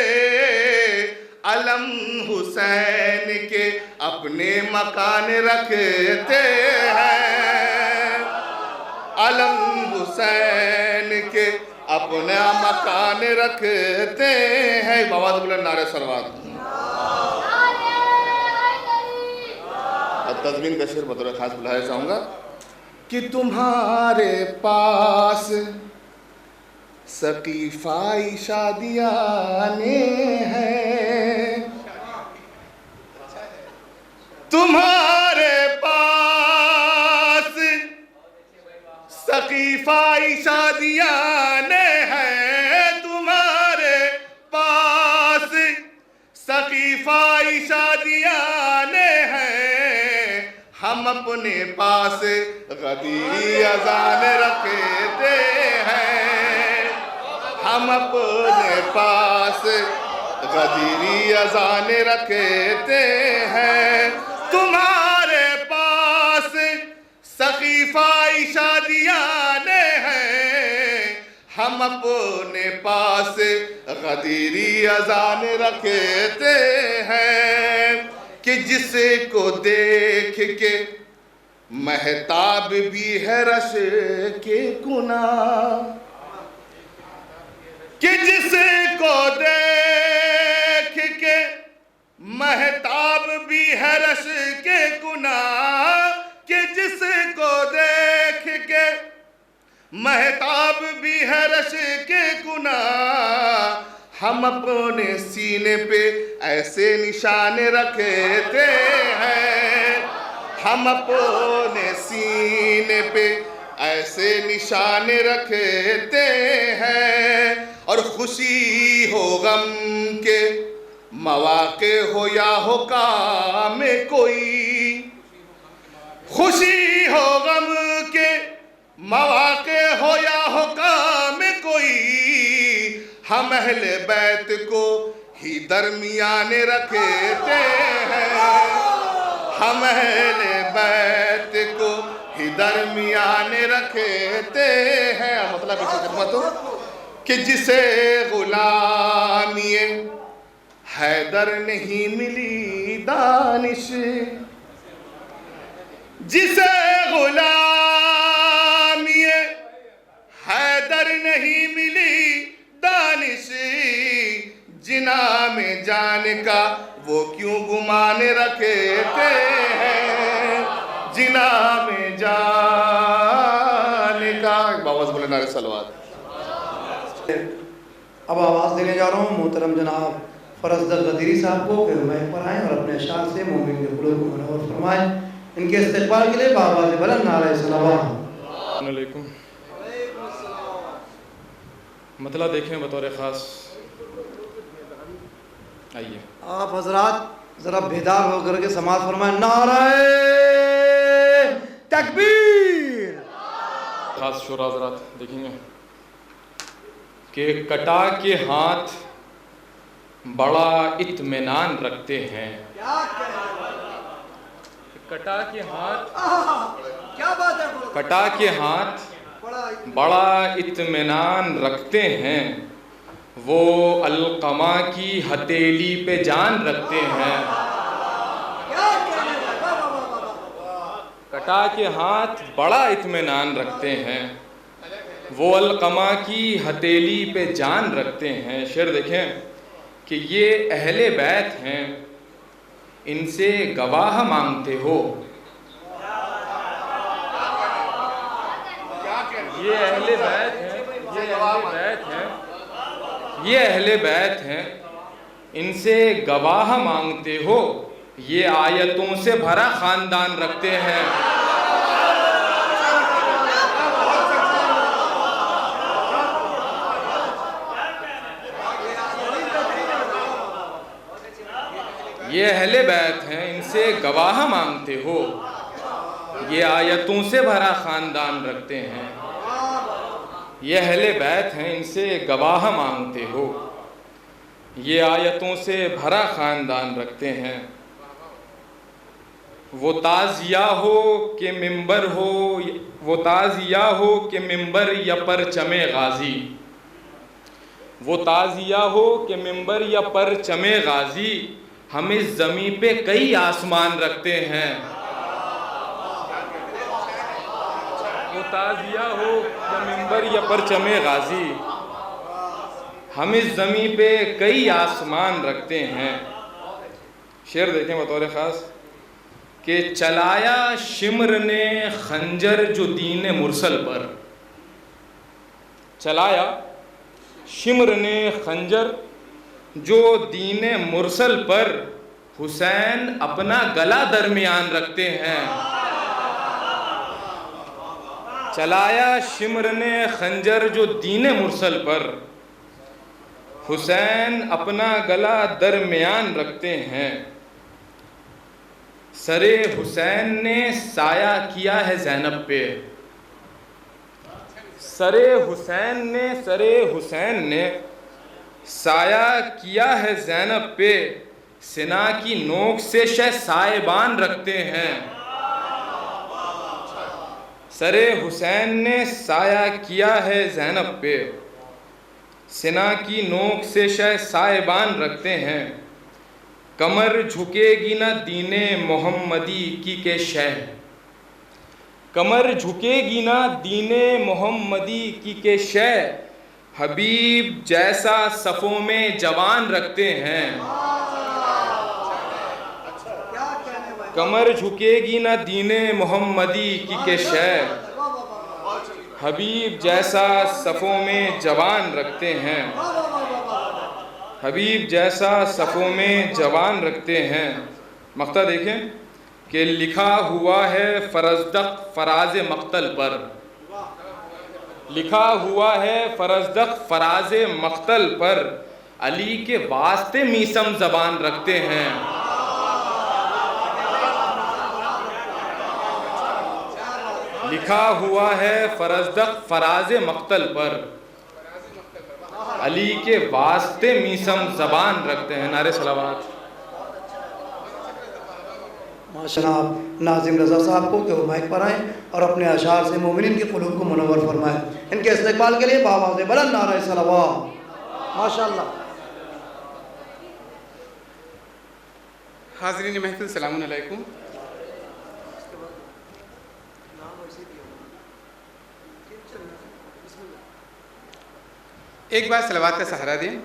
अलम हुसैन के अपने मकान रखते हैं, अलम हुसैन के अपना मकान रखते हैं। बाबा बुलंद नारे सलवात। अब तज़मीन का शेर बतौर खास बुलाया चाहूँगा कि तुम्हारे पास सकीफ़ाई शादियाँ आने हैं, तुम्हारे पास सकीफ़ाई शादियाँ आने हैं, तुम्हारे पास सकीफ़ाई शादियाँ आने हैं, हम अपने पास गदीरी अज़ान रखते हैं, हम अपने पास गदीरी अज़ान रखते हैं, तुम्हारे पास सकीफ़ाई शादियाँ आने हैं, हम अपने पास गदीरी अज़ान रखते हैं कि जिसको देख के महताब भी है रश के गुना, कि जिसको देख के महताब भी है रश के गुना, कि जिसको देख के महताब भी है रश के गुना, हम अपने सीने पे ऐसे निशान रखते हैं, हम अपने सीने पे ऐसे निशान रखते हैं। और खुशी हो गम के मौके हो या हो काम कोई, खुशी हो गम के मौके हो या हो काम कोई, हम अहले बैत को ही दरमियान रखते हैं, हम अहले बैत को ही दरमियान रखते हैं। मतलब इसे खिदमत हो कि जिसे गुलामिए हैदर नहीं मिली दानिश, जिसे गुलामिए हैदर नहीं मिली दानिश, जिना में जान का वो क्यों गुमान रखते हैं, जिना में जान का। बाबा बोले नारे सलवात। अब आवाज़ देने जा रहा हूँ मोहतरम जनाब फरजदर गदीरी साहब को, फिर मैं पर आएँ और अपने अशार से मोमिन के दिलों को मुनव्वर फरमाएं। इनके इस्तिक़बाल के लिए बाबा से बुलंद नारे सलावत। वालेकुम। मतला देखें बतौर ख़ास आइए। आप हजरात ज़रा बेदार होकर के समाज फरमाएं, नारे तकबीर। खास शोरा हजरात देखेंगे कि कटा के हाथ बड़ा इत्मीनान रखते हैं। कटा के हाथ, क्या बात है, कटा के हाथ बड़ा इत्मीनान रखते हैं, वो अलकमा की हथेली पे जान रखते हैं। कटा के हाथ बड़ा इत्मीनान रखते हैं, वो अलकमा की हथेली पे जान रखते हैं। शेर देखें कि ये अहले बैत हैं, इनसे गवाह मांगते हो। ये अहले बैत हैं, ये अहले बैत हैं, ये अहले बैत हैं, इनसे गवाह मांगते हो। ये आयतों से भरा खानदान रखते हैं। ये अहले बैत हैं, इनसे गवाह मांगते हो। ये आयतों से भरा खानदान रखते हैं। ये अहले बैत हैं, इनसे गवाह मांगते हो। ये आयतों से भरा खानदान रखते हैं। वो ताज़िया हो कि मिंबर हो, वो ताज़िया हो कि मिंबर या परचमे गाजी, वो ताज़िया हो कि मिंबर या परचमे गाजी, हम इस ज़मीं पे कई आसमान रखते हैं। वो ताज़िया हो या मिंबर या परचमे गाजी, हम इस ज़मीं पे कई आसमान रखते हैं। शेर देखें बतौर ख़ास कि चलाया शिम्र ने खंजर जो दीन मुरसल पर, चलाया शिम्र ने खंजर जो दीन मुरसल पर, हुसैन अपना गला दरमियान रखते हैं। चलाया शिम्र ने खंजर जो दीन मुरसल पर, हुसैन अपना गला दरमियान रखते हैं। सरे हुसैन ने साया किया है ज़ैनब पे, सरे हुसैन ने साया किया है ज़ैनब पे, सिना की नोक से शह साहिबान रखते हैं। सरे हुसैन ने साया किया है ज़ैनब पे, सिना की नोक से शह साहिबान रखते हैं। कमर झुकेगी ना दीने मोहम्मदी की के शह, कमर झुकेगी ना दीने मोहम्मदी की के शह, हबीब जैसा सफ़ों में जवान रखते हैं। कमर झुकेगी ना दीने मोहम्मदी की के शह, हबीब जैसा सफ़ों में जवान रखते हैं। हबीब जैसा सफ़ों में जवान रखते हैं। मक्ता देखें कि लिखा हुआ है फरजदक फराज मक्तल पर, लिखा हुआ है फरजदक फराज मक्तल पर, अली के वास्ते मीसम ज़बान रखते हैं। लिखा हुआ है फरजदक फराज मक्तल पर, अली के वास्ते मीसम ज़बान रखते हैं। नारे सलावत। माशाल्लाह, आप नाज़िम रज़ा साहब को कि वो माइक पर आएँ और अपने अशार से मोमिनीन के क़ुलूब को मुनव्वर फरमाएँ। इनके इस्तिक़बाल के लिए बावाज़ बुलंद नारे सलावत। माशाल्लाह। हाज़रीन महफ़िल सलामुन अलैकुम। एक बार सलावत का सहारा दें।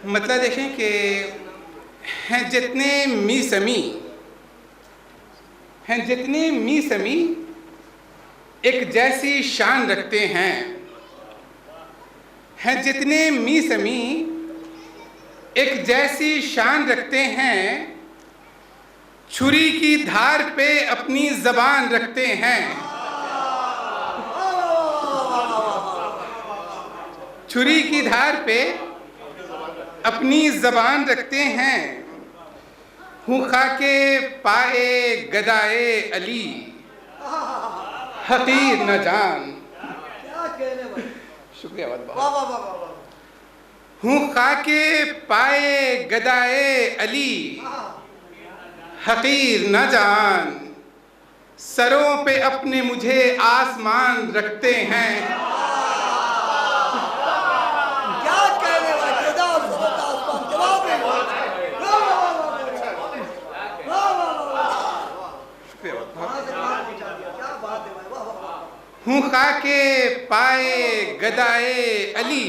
मतलब देखें कि हैं जितने मीसमी हैं, जितने मीसमी एक जैसी शान रखते हैं, हैं जितने मीसमी एक जैसी शान रखते हैं, छुरी की धार पे अपनी ज़बान रखते हैं। छुरी की धार पे अपनी ज़बान रखते हैं। हूँ खाके पाए गदाए अली, हकीर न जान। शुक्रिया बहुत। हूँ खाके पाए गदाए अली, हकीर न जान। सरों पे अपने मुझे आसमान रखते हैं। क्या कहने वाले जवाब है। क्या बात है भाई। हूँ खाके पाए गदाए अली,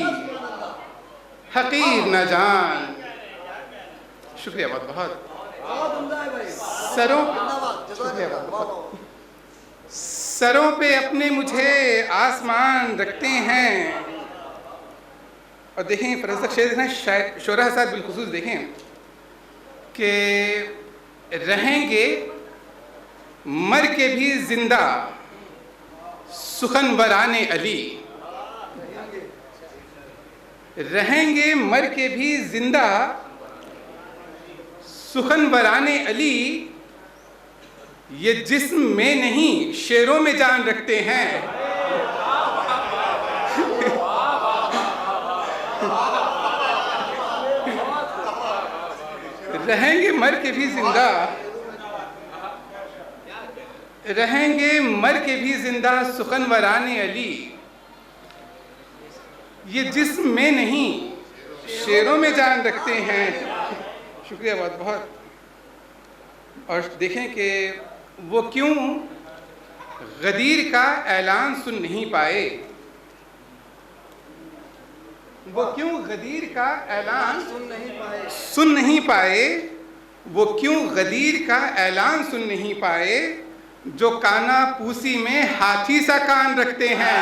हकीर न जान। शुक्रिया बहुत बहुत। सरों पे अपने मुझे आसमान रखते हैं। और देखें फरज़ शेर देखें, शोरा साहब बिलखुसूस देखें कि रहेंगे मर के भी जिंदा सुखन बराने अली। रहेंगे मर के भी जिंदा सुखन बराने अली। ये जिस्म में नहीं शेरों में जान रखते हैं। रहेंगे मर के भी जिंदा, रहेंगे मर के भी जिंदा सुखन वराने अली। ये जिस्म में नहीं शेरों में जान रखते हैं। शुक्रिया बहुत बहुत। और देखें कि वो क्यों गदीर का ऐलान सुन नहीं पाए। वो क्यों गदीर का ऐलान सुन नहीं पाए। वो क्यों गदीर का ऐलान सुन नहीं पाए, जो काना पूसी में हाथी सा कान रखते हैं।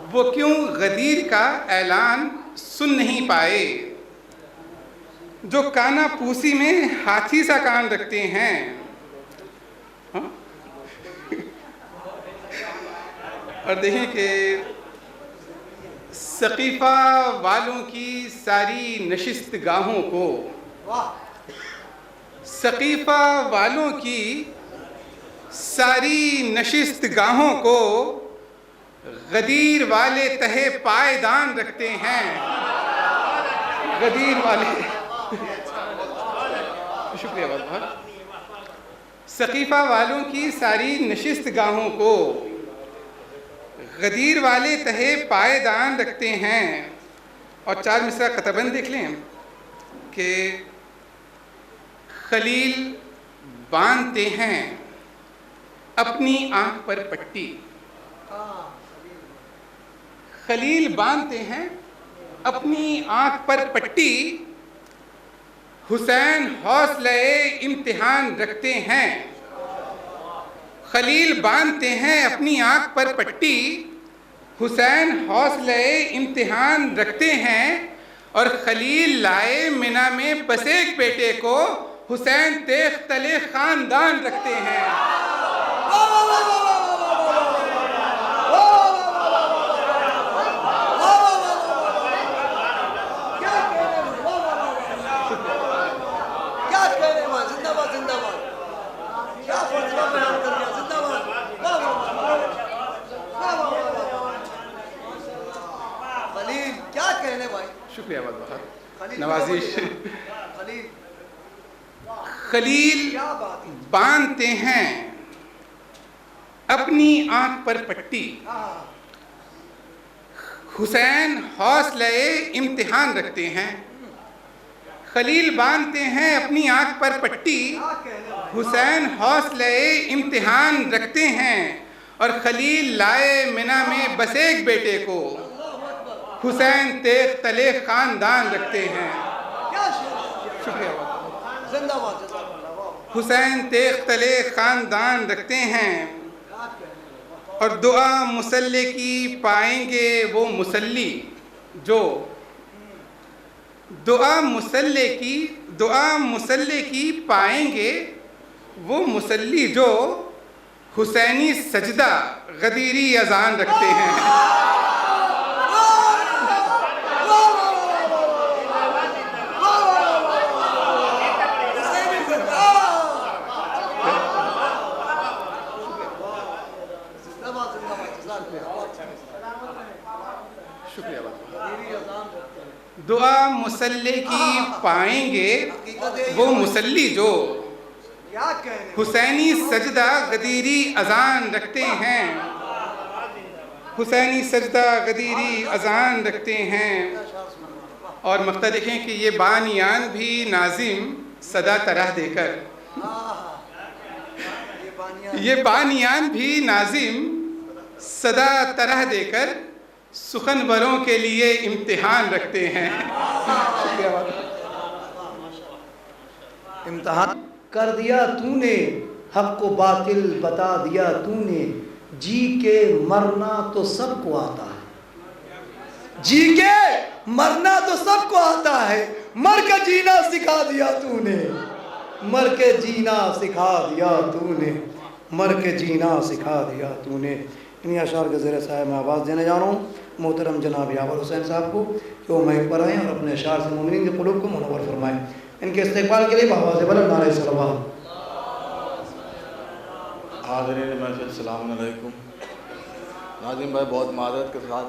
वो क्यों गदीर का ऐलान सुन नहीं पाए, जो काना पूसी में हाथी सा कान रखते हैं। हाँ? और देखें कि सकीफ़ा वालों की सारी नशिस्त गाहों को, सकीफ़ा वालों की सारी नशिस्त गाहों को गदीर वाले तहे पायदान रखते हैं। गदीर वाले शुक्रिया बहुत बहुत। सकीफ़ा वालों की सारी नशिस्त गाहों को गदीर वाले तहे पायदान रखते हैं। और 4 मिसरा कतबंद देख लें कि खलील बांधते हैं अपनी आंख पर पट्टी। खलील बांधते हैं अपनी आंख पर पट्टी, हुसैन हौसले इम्तिहान रखते हैं। खलील बांधते हैं अपनी आंख पर पट्टी, हुसैन हौसले इम्तिहान रखते हैं। और खलील लाए मिना में बसे एक बेटे को, हुसैन तेख तले खानदान रखते हैं। शुक्रिया बहुत बहुत नवाजिश। खलील बांधते हैं अपनी आंख पर पट्टी, हुसैन हौसले इम्तिहान रखते हैं। खलील बांधते हैं अपनी आंख पर पट्टी, हुसैन हौसले इम्तिहान रखते हैं। और खलील लाए मिना में बसे एक बेटे को, हुसैन तेख तले खानदान रखते हैं। शुक्रिया। हुसैन तेख तले ख़ानदान रखते हैं। और दुआ मुसल्ले की पाएंगे वो मुसल्ली जो, दुआ मुसल्ले की पाएंगे वो मुसल्ली जो हुसैनी सजदा गदीरी अजान रखते हैं। दुआ मुसल्ले की पाएंगे वो मुसल्ली जो हुसैनी सजदा गदीरी अजान रखते हैं। हुसैनी सजदा गदीरी अजान रखते हैं। और मक्ता देखें कि ये बानियान भी नाजिम सदा तरह देकर, ये बानियान भी नाजिम सदा तरह देकर सुखनवरों के लिए इम्तिहान रखते हैं। इम्तिहान कर दिया तूने, हक को बातिल बता दिया तूने, जी के मरना तो सबको आता है, जी के मरना तो सबको आता है, मर के जीना सिखा दिया तूने, मर के जीना सिखा दिया तूने, मर के जीना सिखा दिया तूने। इन्हीं अशार के ज़रिए साहब मैं आवाज़ देने जा रहा हूँ मोहतरम जनाब यावर हुसैन साहब को कि वो महक पर आएँ और अपने अशार से मोमिनीन के क़ुलूब को मुनव्वर फरमाएँ। इनके इस्तेक़बाल के लिए आवाज़ बुलंद नारे सलवात। हाज़रीन महफ़िल सलाम अलैकुम। नाज़िम भाई बहुत मादरत के साथ,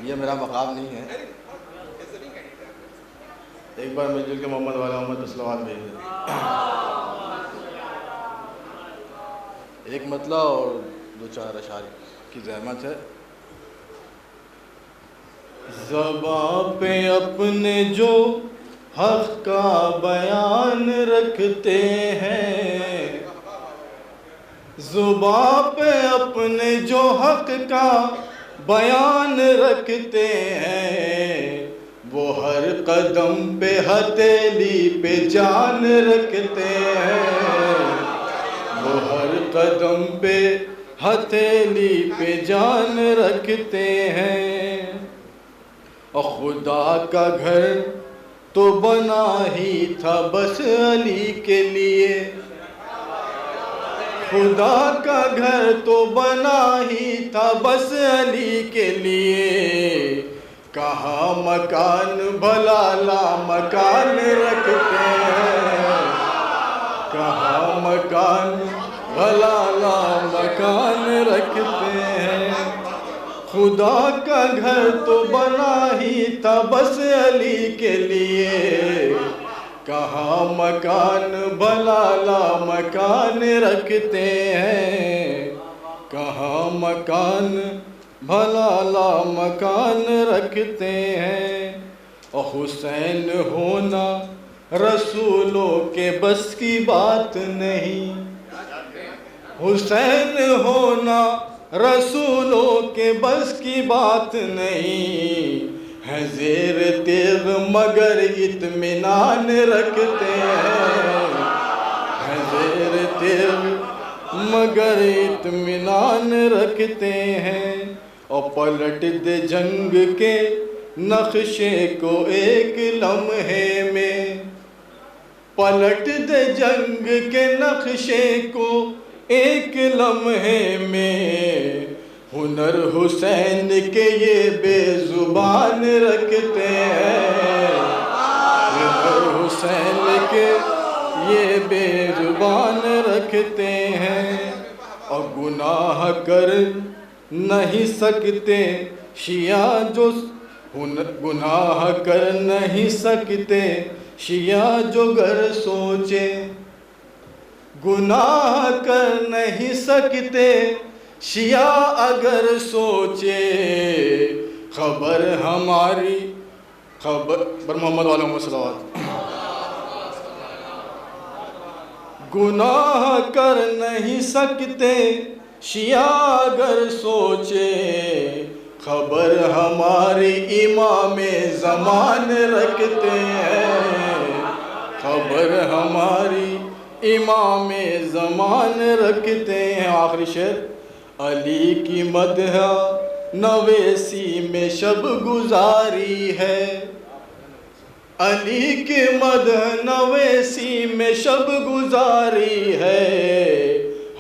ये मेरा मकाम नहीं है, एक बार मिलजुल के मोहम्मद वाला मोहम्मद सलवात भेज दें। एक मतला और दो चार अशार की ज़हमत है। ज़बां पे अपने जो हक़ का बयान रखते हैं, ज़ुबां पे अपने जो हक़ का बयान रखते हैं, वो हर कदम पे हथेली पे जान रखते हैं, वो हर कदम पे हथेली पे जान रखते हैं। और खुदा का घर तो बना ही था बस अली के लिए, खुदा का घर तो बना ही था बस अली के लिए। कहाँ मकान भला ला मकान रखते हैं, कहाँ मकान भला ला मकान रखते हैं। खुदा का घर तो बना ही था बस अली के लिए, कहाँ मकान भला ला मकान रखते हैं, कहाँ मकान भला ला मकान रखते हैं। और हुसैन होना रसूलों के बस की बात नहीं, हुसैन होना रसूलों के बस की बात नहीं है। ज़ेर तेग मगर इत्मीनान रखते हैं, है ज़ेर तेग मगर इत्मीनान रखते हैं। और पलट दे जंग के नक्शे को एक लम्हे में, पलट दे जंग के नक्शे को एक लम्हे में। हुनर हुसैन के ये बेजुबान रखते हैं, हुनर हुसैन के ये बेजुबान रखते हैं। और गुनाह कर नहीं सकते शिया जो, गुनाह कर नहीं सकते शिया जो गर सोचे, गुनाह कर नहीं सकते शिया अगर सोचे। खबर हमारी खबर पर मोहम्मद वालों सलावत। गुनाह कर नहीं सकते शिया अगर सोचे, खबर हमारी इमाम ज़मान रखते हैं, खबर हमारी इमाम ज़मान रखते हैं। आखिरी शेर, अली की मदह नवेसी में शब गुजारी है, अली की मदह नवेसी में शब गुजारी है।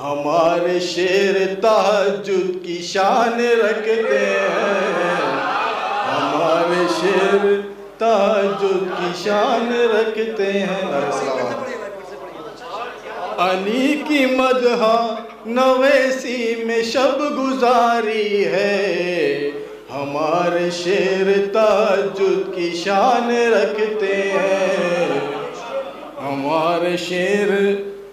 हमारे शेर तहज्जुद की शान रखते हैं, हमारे शेर तहज्जुद की शान रखते हैं। अली की मदह नवेसी में शब गुजारी है, हमारे शेर तहज्जुद की शान रखते हैं, हमारे शेर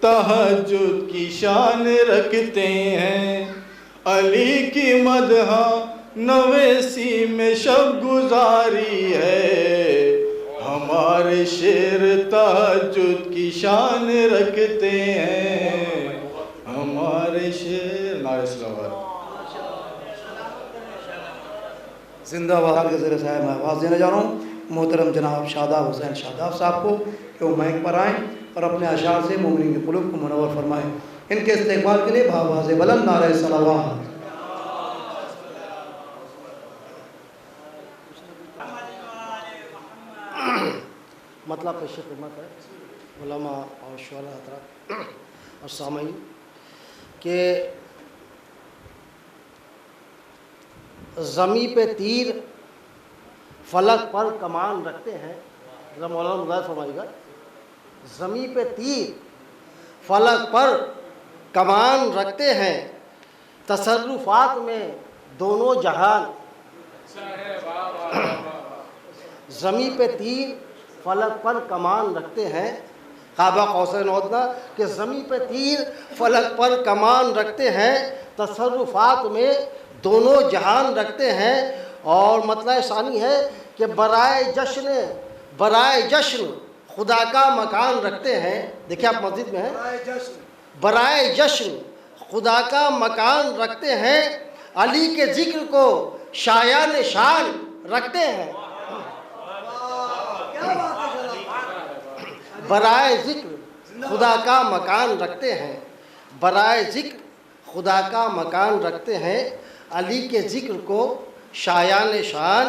तहज्जुद की शान रखते हैं। अली की मदह नवेसी में शब गुजारी है, हमारे शेर तहज्जुद की शान रखते हैं, हमारे शेर। नारे सलावत। जिंदाबाद के ज़रिए साहब मैं आवाज़ देने जा रहा हूँ मोहतरम जनाब शादाब हुसैन शादाब साहब को कि वो माइक पर आएँ और अपने अशार से मोमिनीन के कुलूब को मुनव्वर फरमाएँ। इनके इस्तेक़बाल के लिए आवाज़ बुलंद नारे सलावत। मतलब पेश खिदमत है उलमा और शुअरा हज़रात और सामईन के ज़मी पे तीर फलक पर कमान रखते हैं। जरा मौलाना मुलाज़ फरमाइएगा, ज़मी पे तीर फलक पर कमान रखते हैं, तसर्रुफ़ात में दोनों जहान। ज़मी पे तीर फलक पर कमान रखते हैं, काबा कौसैन अदना कि ज़मी पे तीर फलक पर कमान रखते हैं, तसर्रुफ़ात में दोनों जहान रखते हैं। और मतलब सानी है कि बराए जश्न खुदा का मकान रखते हैं। देखिए आप मस्जिद में हैं, बराए जश्न खुदा का मकान रखते हैं, अली के ज़िक्र को शायान शान रखते हैं। बराए ज़िक्र खुदा का मकान रखते हैं, बराए ज़िक्र खुदा का मकान रखते हैं, अली के ज़िक्र को शायान शान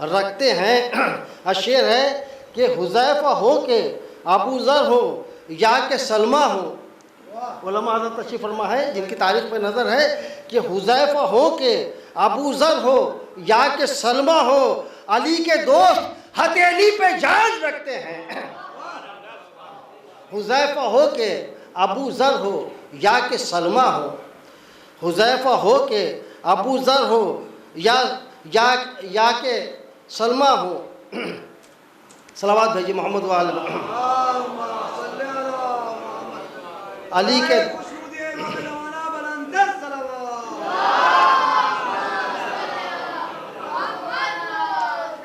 रखते हैं। शेर है कि हुज़ैफ़ा हो के अबू ज़र हो या के सलमा हो। उलमा हज़रत तशरीफ़ फरमा है जिनकी तारीख़ पे नज़र है कि हुज़ैफ़ा हो के अबू ज़र हो या के सलमा हो, अली के दोस्त हथेली पे जान रखते हैं। हुज़ैफ़ा हो के अबू ज़र हो या के सलमा हो, हुज़ैफ़ा हो के अबू ज़र हो या के सलमा हो। सलावत भेजिए मोहम्मद वाले अली के।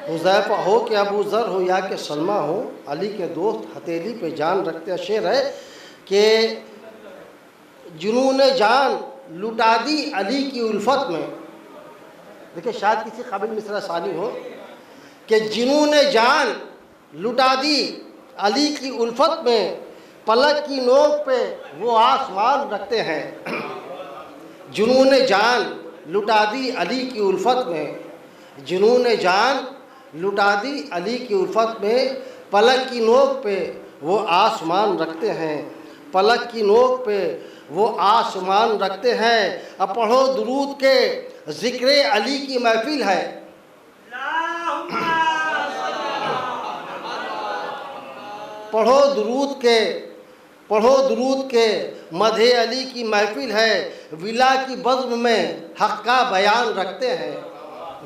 हुज़ैफ़ा हो कि अबू ज़र हो या के सलमा हो, अली के दोस्त हथेली पे जान रखते हैं। शेर है कि जुनून जान लुटा दी अली की उल्फत में। देखिए शायद किसी काबिल मिसरा सानी हो कि जुनून जान लुटा दी अली की उल्फत में, पलक की नोक पे वो आसमान रखते हैं। जुनून जान लुटा दी अली की उल्फत में, जुनून जान लुटा दी अली की उल्फत में, पलक की नोक पे वो आसमान रखते हैं, पलक की नोक पे वो आसमान रखते हैं। अब पढ़ो दुरूद के ज़िक्र अली की महफिल है। पढ़ो दुरूद के मधे अली की महफिल है, विला की बज़्म में हक़ का बयान रखते हैं,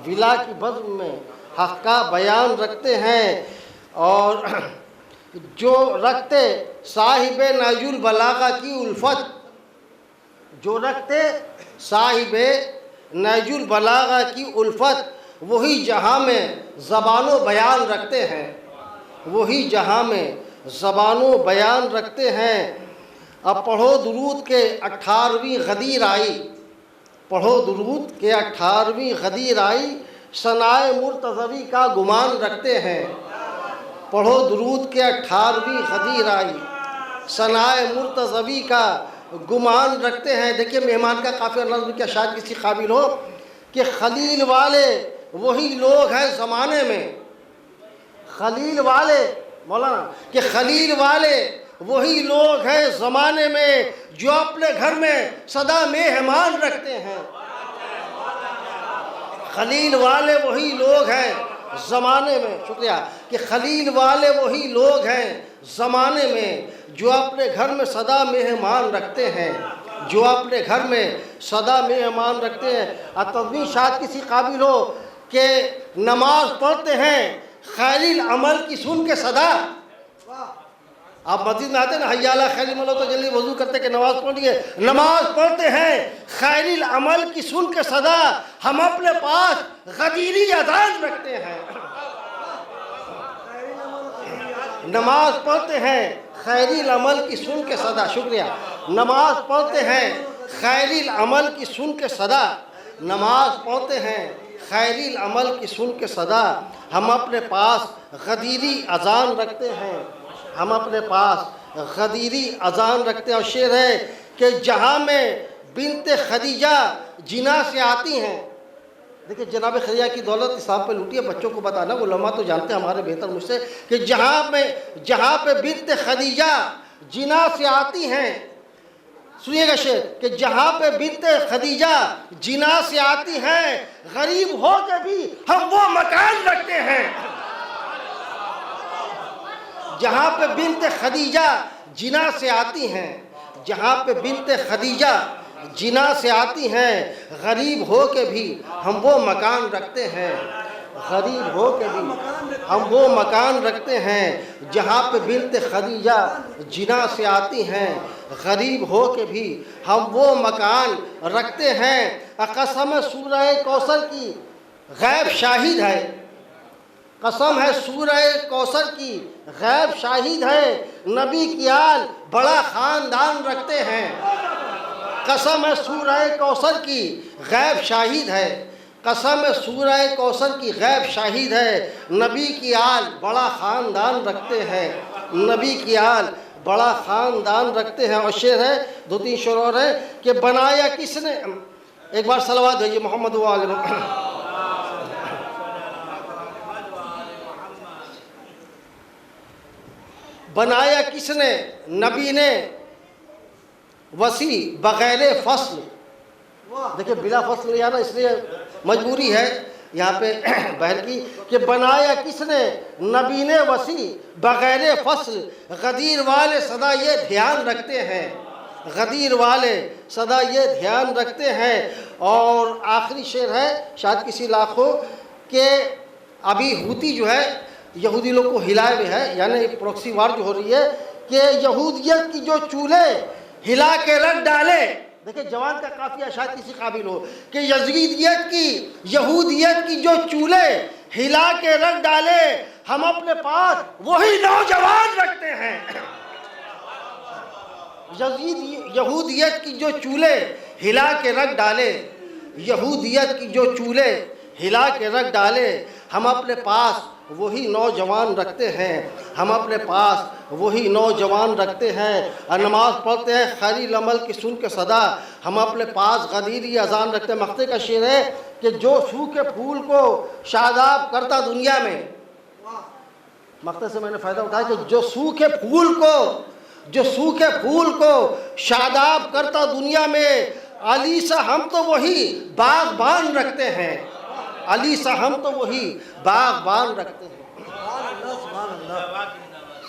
विला की बज़्म में हक़ का बयान रखते हैं। और जो रखते साहिब नहजुल बलागा की उल्फत, जो रखते साहिब नहजुल बलागा की उल्फत, वही जहाँ में ज़बानो बयान रखते हैं, वही जहाँ में ज़बानो बयान रखते हैं। अब पढ़ो दुरूद के 18वीं गदीर आई, पढ़ो दुरूद के 18वीं गदीर आई, सनाए मुर्तज़वी का गुमान रखते हैं। पढ़ो दुरूद के 18वीं गदीर आई, सनाए मुर्तज़वी का गुमान रखते हैं। देखिए मेहमान का काफ़ी लफ्ज़ क्या शायद किसी काबिल हो कि खलील वाले वही लोग हैं ज़माने में, खलील वाले मौलाना कि खलील वाले वही लोग हैं ज़माने में जो अपने घर में सदा मेहमान रखते हैं। खलील वाले वही लोग हैं ज़माने में, शुक्रिया, कि खलील वाले वही लोग हैं ज़माने में जो अपने घर में सदा मेहमान रखते हैं, जो अपने घर में सदा मेहमान रखते हैं। और तस्वीर शायद किसी काबिल हो कि नमाज पढ़ते हैं खैरिल अमल की सुन के सदा। आप मस्जिद में आते हैं ना, हय्या अला खैरिल अमल, तो जल्दी वजू करते कि नमाज पढ़िए, नमाज पढ़ते हैं खैरिल अमल की सुन के सदा। हम अपने पास गदीरी अज़ान रखते हैं, नमाज पढ़ते हैं खैरिल अमल की सुन के सदा, शुक्रिया, नमाज पढ़ते हैं खैरिल अमल की सुन के सदा, नमाज पढ़ते हैं खैरिल अमल की सुन के सदा। हम अपने पास गदीरी अज़ान रखते हैं, हम अपने पास गदीरी अज़ान रखते हैं। और शेर है कि जहाँ में बिनते खदीजा जिना से आती हैं। देखिए जनाब खदीजा की दौलत इस्लाम पे लूटी है, बच्चों को बताना, उलमा तो जानते हैं हमारे बेहतर मुझसे, कि जहाँ पे बिनते खदीजा जिना से आती हैं, सुनिएगा शेर, कि जहाँ पे बिनते खदीजा जिना से आती हैं, गरीब हो के भी हम वो मकान रखते हैं। जहाँ पे बिनते खदीजा जिना से आती हैं, जहाँ पे बिनते खदीजा जिना से आती हैं, गरीब हो के भी हम वो मकान रखते हैं, गरीब हो के भी हम वो मकान रखते हैं। जहाँ पे बिनते खदीजा जिना से आती हैं, गरीब हो के भी हम वो मकान रखते हैं। कसम सूरह कौसर की गैब शाहिद है, कसम है सूरह कौसर की गैब शाहिद है, नबी की आल बड़ा ख़ानदान रखते हैं। कसम है सूरह कौसर की गैब शाहिद है, कसम है सूरह कौसर की गैब शाहिद है, नबी की आल बड़ा ख़ानदान रखते हैं, नबी की आल बड़ा ख़ानदान रखते हैं। और शेर है, दो तीन शेर और है कि बनाया किसने, एक बार सलवात भेजिए मोहम्मद वाले, बनाया किसने नबी ने वसी बगैर फसल। देखिए बिला फसल नहीं आना, इसलिए मजबूरी है यहाँ पे बहर की, कि बनाया किसने नबी ने वसी बगैर फसल, गदीर वाले सदा ये ध्यान रखते हैं, गदीर वाले सदा ये ध्यान रखते हैं। और आखिरी शेर है शायद किसी लाखों के, अभी हूती जो है यहूदी लोग को हिलाए हुए है, यानी प्रॉक्सी वार जो हो रही है, कि यहूदियत की जो चूल्हे हिला के रख डाले। देखिए जवान का काफ़ी शायद किसी काबिल हो कि यहूदियत की जो चूल्हे हिला के रख डाले, हम अपने पास वही नौजवान रखते हैं। यहूदियत की जो चूल्हे हिला के रख डाले, यहूदियत की जो चूल्हे हिला के रख डाले, हम अपने पास वही नौजवान रखते हैं, हम अपने पास वही नौजवान रखते हैं। और नमाज पढ़ते हैं खैरिल अमल की सुन के सदा, हम अपने पास गदीरी अज़ान रखते हैं। मक्ते का शेर है कि जो सूखे फूल को शादाब करता दुनिया में, मक्ते से मैंने फ़ायदा उठाया कि जो सूखे फूल को शादाब करता दुनिया में, अली सा हम तो वही बागबान रखते हैं, अली सा हम तो वही बागबान रखते हैं।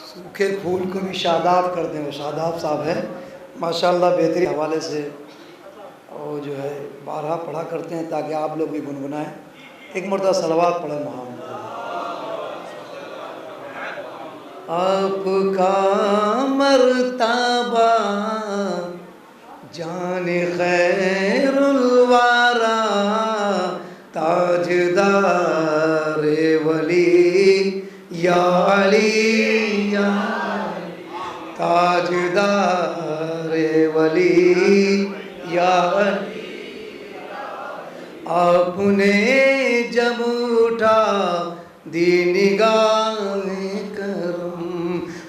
सूखे फूल को भी शादाब कर दें, वो शादाब साहब है माशाल्लाह, बेहतरीन हवाले से और जो है बारहा पढ़ा करते हैं ताकि आप लोग भी गुनगुनाएं। एक मरतबा सलवात पढ़ें मोहम्मद। आपका मर्तबा जाने खैरुल वारा, ताजदार वली या अली, ताजदार वली या अली। आपने जब उठा दी निगाह करम,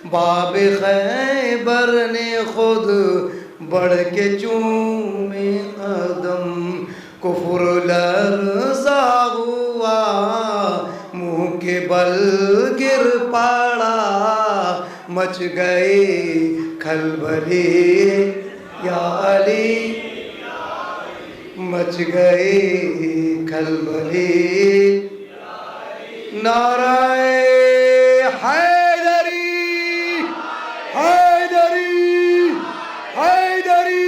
बाब खैर बरने खुद बढ़ के चूमे कदम, कुफर लर्ज़ा हुआ मुँह के बल गिर पड़ा, मच गए खलबली या अली, मच गए खलबली। नाराए हैदरी हैदरी हैदरी,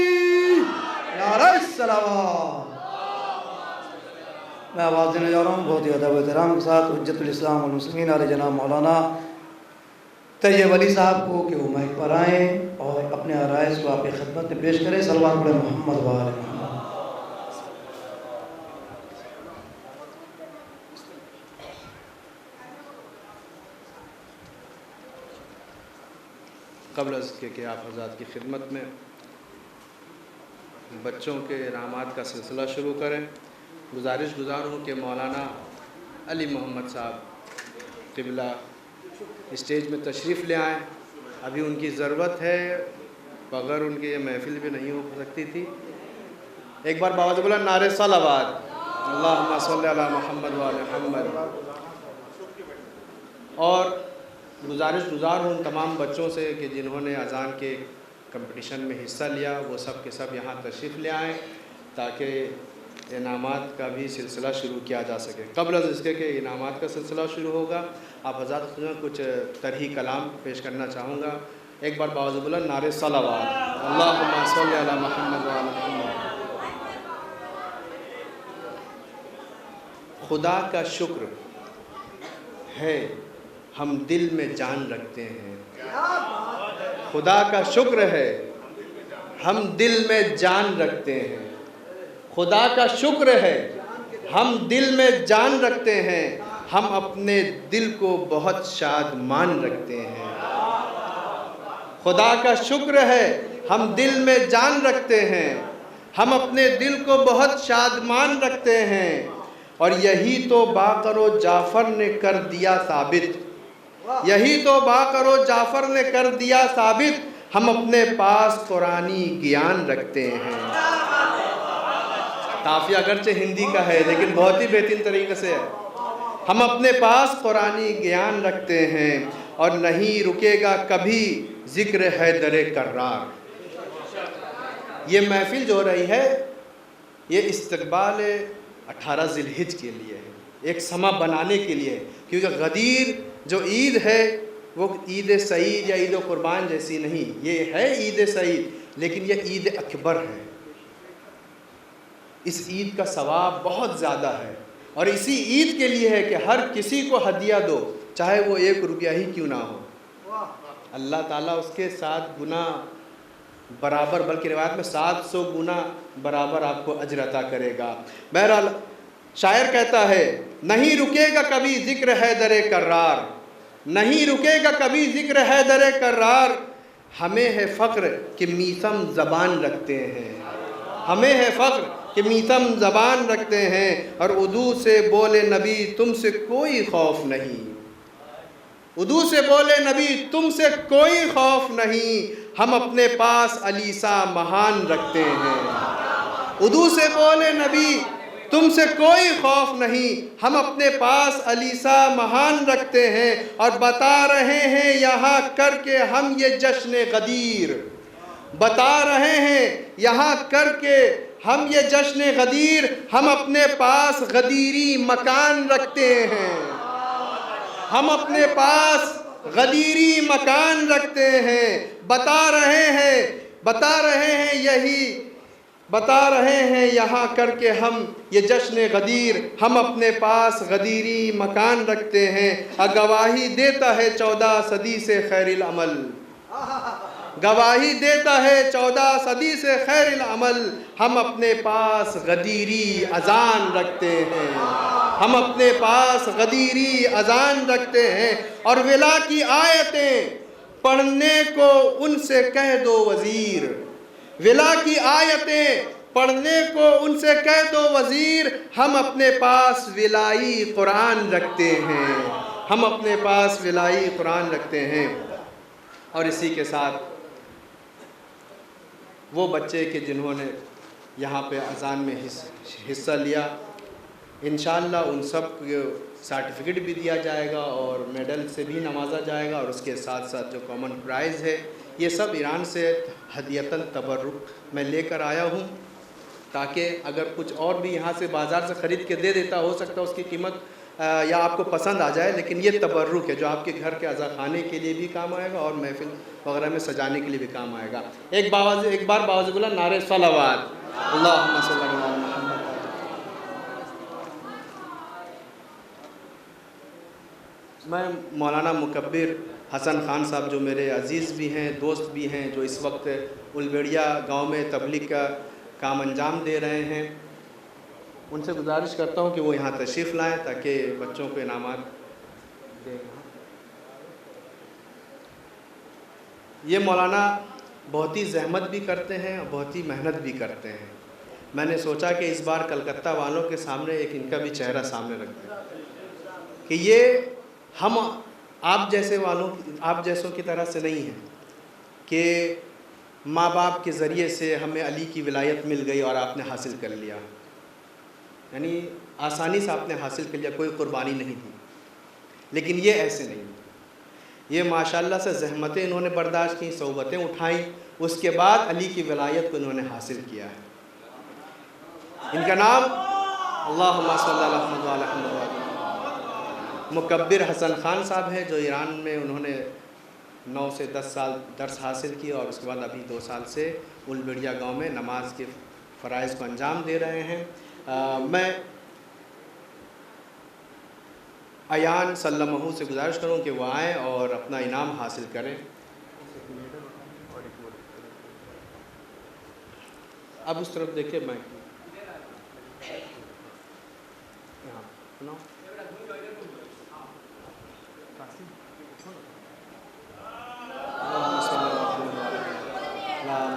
नाराए सलावत। मैं आवाज़ देने जा रहा हूँ बहुत ही अदब एहतराम के साथ हुज्जतुल इस्लाम वल मुस्लिमीन आले जनाब मौलाना तैयब अली साहब को कि वो माइक पर आएँ और अपने आराइज़ को आपकी खिदमत में पेश करें। सल्लल्लाहु अलैहि मोहम्मद व आले मोहम्मद। क़ब्ल इसके कि आप हज़रात की खिदमत में बच्चों के इनामात का सिलसिला शुरू करें, गुज़ारिश हूँ कि मौलाना अली मोहम्मद साहब क़िबला स्टेज में तशरीफ़ ले आएँ। अभी उनकी ज़रूरत है, बग़ैर उनके ये महफ़िल भी नहीं हो सकती थी। एक बार बाबा बोला नारे सलावत, अल्लाहुम्मा सल्ली अला मुहम्मद व आले मुहम्मद। और गुज़ारिश हूँ उन तमाम बच्चों से कि जिन्होंने अज़ान के कंपटीशन में हिस्सा लिया, वो सब के सब यहाँ तशरीफ़ ले आएँ ताकि इनामात का भी सिलसिला शुरू किया जा सके। क़ब्ल इसके कि इनामात का सिलसिला शुरू होगा, आप हज़रात कुछ तरही कलाम पेश करना चाहूँगा। एक बार बावज़ुबुल्लाह नारे सलावत, अल्लाहुम्मा सल्ली अला मुहम्मद व आले मुहम्मद। खुदा का शुक्र है हम दिल में जान रखते हैं, खुदा का शुक्र है हम दिल में जान रखते हैं, खुदा का शुक्र है हम दिल में जान रखते हैं, हम अपने दिल को बहुत शादमान रखते हैं। खुदा का शुक्र है हम दिल में जान रखते हैं, हम अपने दिल को बहुत शादमान रखते हैं। और यही तो बाकरो जाफ़र ने कर दिया साबित, यही तो बाकरो जाफ़र ने कर दिया साबित, हम अपने पास कुरानी ज्ञान रखते हैं। काफ़िया अगरचे हिंदी का है लेकिन बहुत ही बेहतरीन तरीके से है। हम अपने पास कुरानी ज्ञान रखते हैं और नहीं रुकेगा कभी ज़िक्र हैदर कर्रार। ये महफ़िल जो हो रही है ये इस्तक़बाल 18 ज़िलहिज के लिए है, एक समा बनाने के लिए है, क्योंकि गदीर जो ईद है वो ईद सईद या ईद कुर्बान जैसी नहीं, ये है ईद सईद लेकिन ये ईद अकबर है। इस ईद का सवाब बहुत ज़्यादा है और इसी ईद के लिए है कि हर किसी को हदिया दो, चाहे वो 1 रुपया ही क्यों ना हो। अल्लाह ताला उसके 7 गुना बराबर, बल्कि रिवायत में 700 गुना बराबर आपको अजर अता करेगा। बहरहाल शायर कहता है नहीं रुकेगा कभी ज़िक्र हैदर कर्रार, नहीं रुकेगा कभी ज़िक्र हैदर कर्रार। हमें है फ़ख्र कि मीसम ज़बान रखते हैं, हमें है फ़ख्र कि मीसम ज़बान रखते हैं। और उर्दू से बोले नबी तुमसे कोई खौफ नहीं, उर्दू से बोले नबी तुमसे कोई खौफ नहीं, हम अपने पास अलीसा महान रखते हैं। उर्दू से बोले नबी तुमसे कोई खौफ नहीं, हम अपने पास अलीसा महान रखते हैं। और बता रहे हैं यहाँ करके हम ये जश्न गदीर, बता रहे हैं यहाँ करके हम ये जश्न गदीर, हम अपने पास गदीरी मकान रखते हैं, हम अपने पास गदीरी मकान रखते हैं। बता रहे हैं यही, बता रहे हैं यहाँ करके हम ये जश्न गदीर, हम अपने पास गदीरी मकान रखते हैं। गवाही देता है 14 सदी से खैरिल अमल, गवाही देता है 14 सदी से खैरिल अमल, हम अपने पास गदीरी अज़ान रखते हैं, हम अपने पास गदीरी अज़ान रखते हैं। और विला की आयतें पढ़ने को उनसे कह दो वज़ीर, विला की आयतें पढ़ने को उनसे कह दो वज़ीर, हम अपने पास विलाई कुरान रखते हैं, हम अपने पास विलाई कुरान रखते हैं। और इसी के साथ वो बच्चे के जिन्होंने यहाँ पे अज़ान में हिस्सा लिया। इंशाअल्लाह उन सब को सर्टिफिकेट भी दिया जाएगा और मेडल से भी नवाजा जाएगा, और उसके साथ साथ जो कॉमन प्राइज़ है ये सब ईरान से हदियतन तबर्रुक मैं लेकर आया हूँ, ताकि अगर कुछ और भी यहाँ से बाज़ार से ख़रीद के दे देता, हो सकता है उसकी कीमत या आपको पसंद आ जाए, लेकिन ये तबर्रुक है जो आपके घर के अज़ा खाने के लिए भी काम आएगा और महफिल वगैरह में सजाने के लिए भी काम आएगा। एक बार बावज़ बोला नारे सलावत अल्लाहुम्मा सल्ली अला मुहम्मद। मैं मौलाना मुकब्बिर हसन ख़ान साहब जो मेरे अज़ीज़ भी हैं, दोस्त भी हैं, जो इस वक्त उलबेड़िया गांव में तबलीग का काम अंजाम दे रहे हैं, उनसे गुजारिश करता हूं कि वो यहाँ तशरीफ़ लाएँ ताकि बच्चों को इनामात दें। ये मौलाना बहुत ही ज़हमत भी करते हैं और बहुत ही मेहनत भी करते हैं। मैंने सोचा कि इस बार कलकत्ता वालों के सामने एक इनका भी चेहरा सामने रख दें कि ये हम आप जैसों की तरह से नहीं हैं कि माँ बाप के ज़रिए से हमें अली की विलायत मिल गई और आपने हासिल कर लिया, यानी आसानी से आपने हासिल कर लिया, कोई कुर्बानी नहीं दी। लेकिन ये ऐसे नहीं, ये माशाल्लाह से ज़हमतें इन्होंने बर्दाश्त की, सोबतें उठाई, उसके बाद अली की विलायत को इन्होंने हासिल किया है। इनका नाम अल्लाहुम्मा सल्ली अला मुहम्मद मुकब्बिर हसन ख़ान साहब हैं, जो ईरान में उन्होंने 9 से 10 साल दर्स हासिल किया और उसके बाद अभी 2 साल से उलबेड़िया गांव में नमाज के फ़राइज़ को अंजाम दे रहे हैं। मैं अयान सल्लमहू से गुजारिश करूं कि वो आएँ और अपना इनाम हासिल करें। अब उस तरफ देखिए, मैं यहाँ सुनाओ।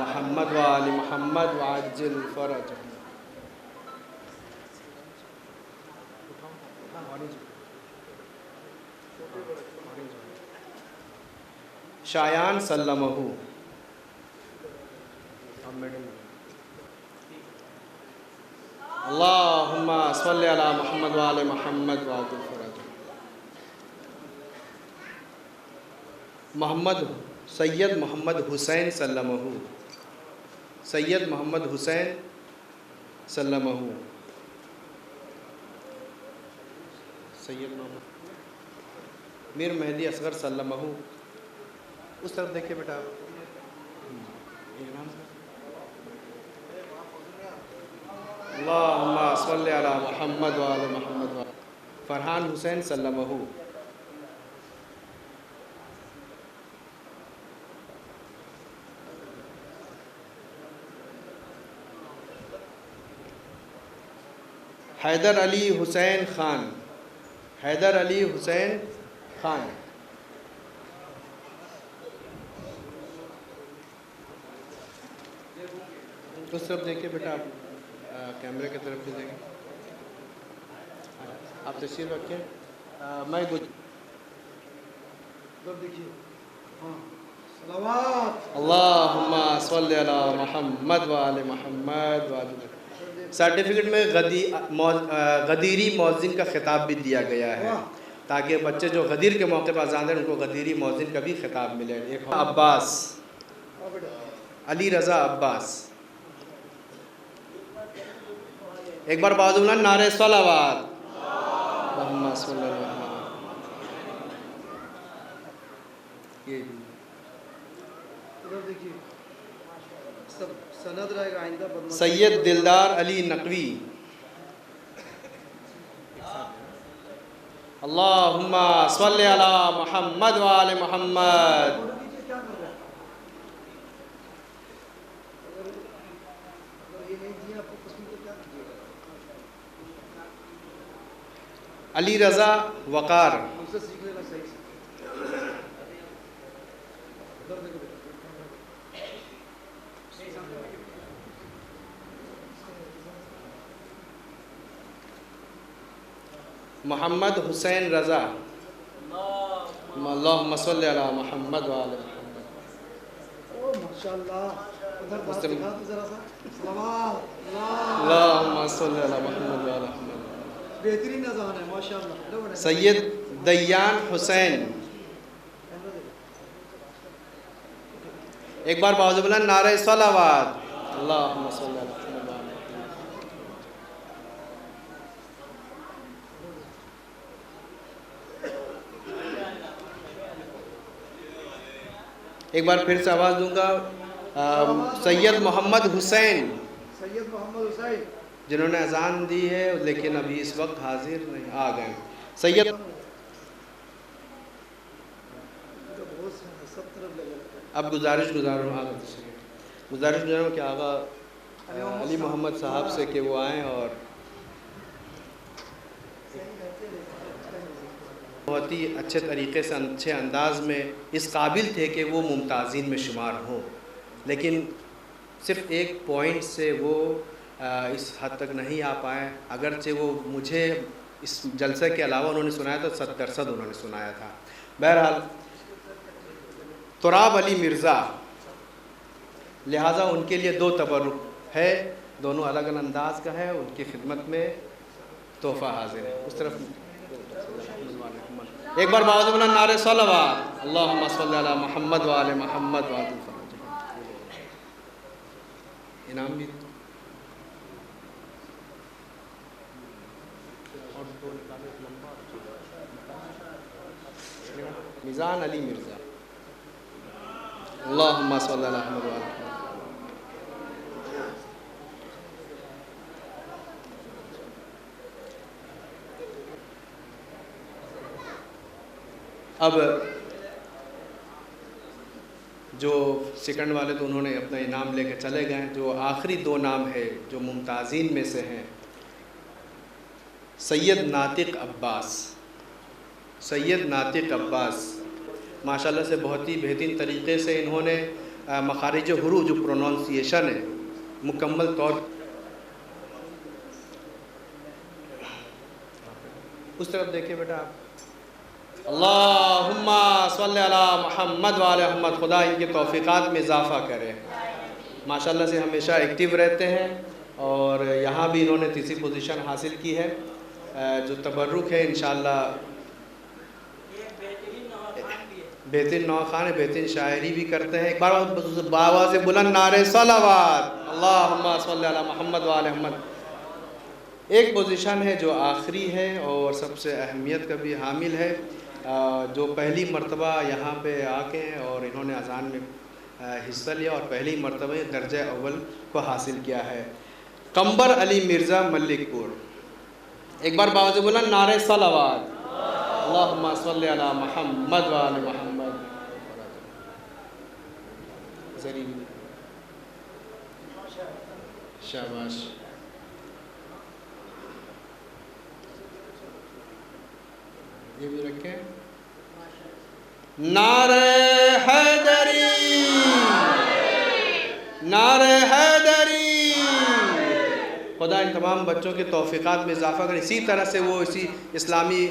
मोहम्मद व आलि मोहम्मद व अज्जिल फरज। शायान सल्लमहू। अल्लाहुम्मा सल्ली अला मुहम्मद व आलि मुहम्मद व अज्जिल फरज। मोहम्मद सैयद मोहम्मद हुसैन सल्लमहू, सैयद मोहम्मद हुसैन सल्लमहू, सैयद मोहम्मद मीर मेहदी असगर सल्लमहू। उस तरफ देखिए बेटा, अल्लाहुम्मा सल्ली अला मुहम्मद व आलि मुहम्मद व फरहान हुसैन सल्लमहू। हैदर अली हुसैन ख़ान, हैदर अली हुसैन ख़ान। उस तरफ देखिए बेटा, आप कैमरे की तरफ भी देखिए, आप तशरीफ़ रखें। मैं देखिए, हाँ, सलावत अल्लाहुम्मा सल्ली अला मुहम्मद व आलि मुहम्मद व अज्जिल। सर्टिफिकेट में गदीरी मौज़िन का ख़िताब भी दिया गया है, ताकि बच्चे जो गदीर के मौके पर आज़ान दें उनको गदीरी मौज़िन का भी ख़िताब मिले। एक अब्बास, अली रज़ा अब्बास। एक बार बाजुला नारे सलावत। देखिए, सब सनद रहेगा आइंदा। सैयद दिलदार अली नकवी। अल्लाहुम्मा सल्ली अला मुहम्मद व आलि मुहम्मद। अली रज़ा वक़ार। मोहम्मद हुसैन रज़ा। अल्लाहुम्मा सल्ली अला मुहम्मद व आलि मुहम्मद। माशाअल्लाह। बेहतरीन अज़ान है माशाअल्लाह। सैयद दयान हुसैन, एक बार बावजूद बुलंद नारे सलावत। अल्लाहुम्मा सल्ली अला मुहम्मद। एक बार फिर से आवाज़ दूंगा। सैयद मोहम्मद हुसैन, सैयद मोहम्मद हुसैन जिन्होंने अजान दी है लेकिन अभी इस वक्त हाजिर नहीं, आ गए। सैयद अब गुजारिश गुजारूँ कि आगा अली मोहम्मद साहब से कि वो आएँ और बहुत ही अच्छे तरीके से, अच्छे अंदाज में इस काबिल थे कि वो मुमताज़ीन में शुमार हों, लेकिन सिर्फ़ एक पॉइंट से वो इस हद तक नहीं आ पाए। अगरचे वो मुझे इस जलसे के अलावा उन्होंने सुनाया था, 70% उन्होंने सुनाया था। बहरहाल तुराब अली मिर्ज़ा, लिहाजा उनके लिए 2 तबरुक है, दोनों अलग अलग अंदाज का है। उनकी खिदमत में तोहफ़ा हाजिर है। उस तरफ एक बार बावजूद बुलंद नारे सलावत। अल्लाहुम्मा सल्ली अला मुहम्मद व आले मुहम्मद व आतिल फरज। इनाम भी मिज़ान अली मिर्ज़ा। अल्लाहुम्मा सल्ली अला मुहम्मद व आले मुहम्मद। अब जो सेकंड वाले तो उन्होंने अपना इनाम लेकर चले गए। जो आखिरी 2 नाम है जो मुमताज़ीन में से हैं, सैयद नातिक अब्बास। सैयद नातिक अब्बास माशाल्लाह से बहुत ही बेहतरीन तरीक़े से इन्होंने मखारिज हुरूफ, जो प्रोनाउंसिएशन है, मुकम्मल तौर उस तरफ देखिए बेटा आप। अल्लाहुम्मा सल्ली अला मुहम्मद व आले मुहम्मद। खुदा इनके तौफ़ीक़ात में इजाफ़ा करे। माशाल्लाह से हमेशा एक्टिव रहते हैं और यहाँ भी इन्होंने तीसरी पोजीशन हासिल की है। जो तबर्रुक है इंशाअल्लाह बेहतरीन नौखान है, बेहतरीन शायरी भी करते हैं। एक बार बाबा से बुलंद नारे सलावत। अल्लाहुम्मा सल्ली अला मुहम्मद व आले मुहम्मद। एक पोजीशन है जो आखिरी है और सबसे अहमियत का भी हामिल है, जो पहली मर्तबा यहाँ पे आके हैं और इन्होंने अज़ान में हिस्सा लिया और पहली मर्तबा दर्जा अव्वल को हासिल किया है। कंबर अली मिर्ज़ा मलिकपुर। एक बार बावजूद बुलंद नारे सलावत। अल्लाहुम्मा सल्ली अला मुहम्मद व आले मुहम्मद। शाबाश। ये भी रखें। नारे हैदरी, नारे हैदरी। खुदा इन तमाम बच्चों के तौफ़ीक़ात में इजाफ़ा करें। इसी तरह से वो इसी इस्लामी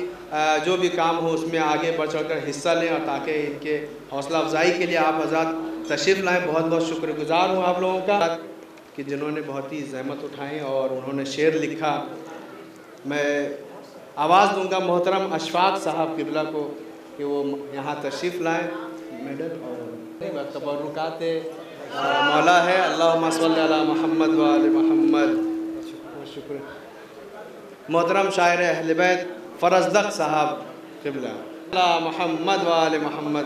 जो भी काम हो उसमें आगे बढ़ चढ़ कर हिस्सा लें और ताकि इनके हौसला अफजाई के लिए आप आज़ाद तशरीफ़ लाएँ। बहुत बहुत शुक्रगुज़ार हूँ आप लोगों का कि जिन्होंने बहुत ही ज़हमत उठाई और उन्होंने शेर लिखा। मैं आवाज़ दूंगा मोहतरम अशफाक साहब क़िबला को कि वो यहाँ तशरीफ़ लाएँ। मेडल और तबरुकात मौला है। अल्लाहुम्मा सल्ली अला मुहम्मद व आले मुहम्मद। शुक्र। मोहतरम शायर अहले बैत फ़रज़दक साहब क़िबला। अला मुहम्मद व आले मुहम्मद।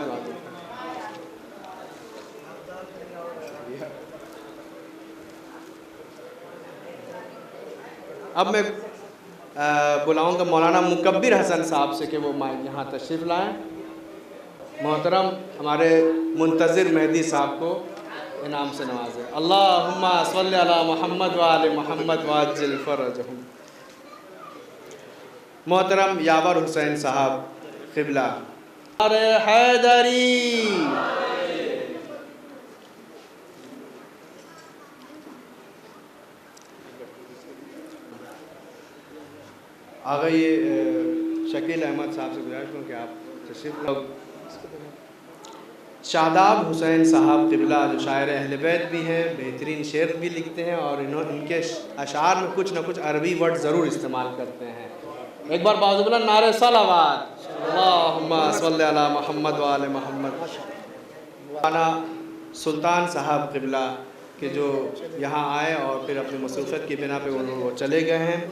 अब मैं बुलाऊंगा मौलाना मुकब्बिर हसन साहब से कि वो यहाँ तशरीफ़ लाएँ। मोहतरम हमारे मुंतज़िर मेहदी साहब को इनाम से नवाजें। अल्लाहुम्मा सल्ली अला मुहम्मद व आले मुहम्मद वाजिल फ़रजहुम। मोहतरम यावर हुसैन साहब क़िबला। अरे हैदरी। आगे ये शकील अहमद साहब से गुजारिश करूँ कि आप तशरीफ़ लोग शादाब हुसैन साहब क़िबला जो शायर अहले बैत भी हैं, बेहतरीन शेर भी लिखते हैं और इनके अशार में कुछ ना कुछ अरबी वर्ड ज़रूर इस्तेमाल करते हैं। एक बार बाज़ुबला नारे सलावत अल्लाहुम्मा सल्ली अला मुहम्मद व आले मुहम्मद। मौलाना सुल्तान साहब क़िबला के जो यहाँ आए और फिर अपनी मसरूफ़ियत की बिना पे वो चले गए हैं,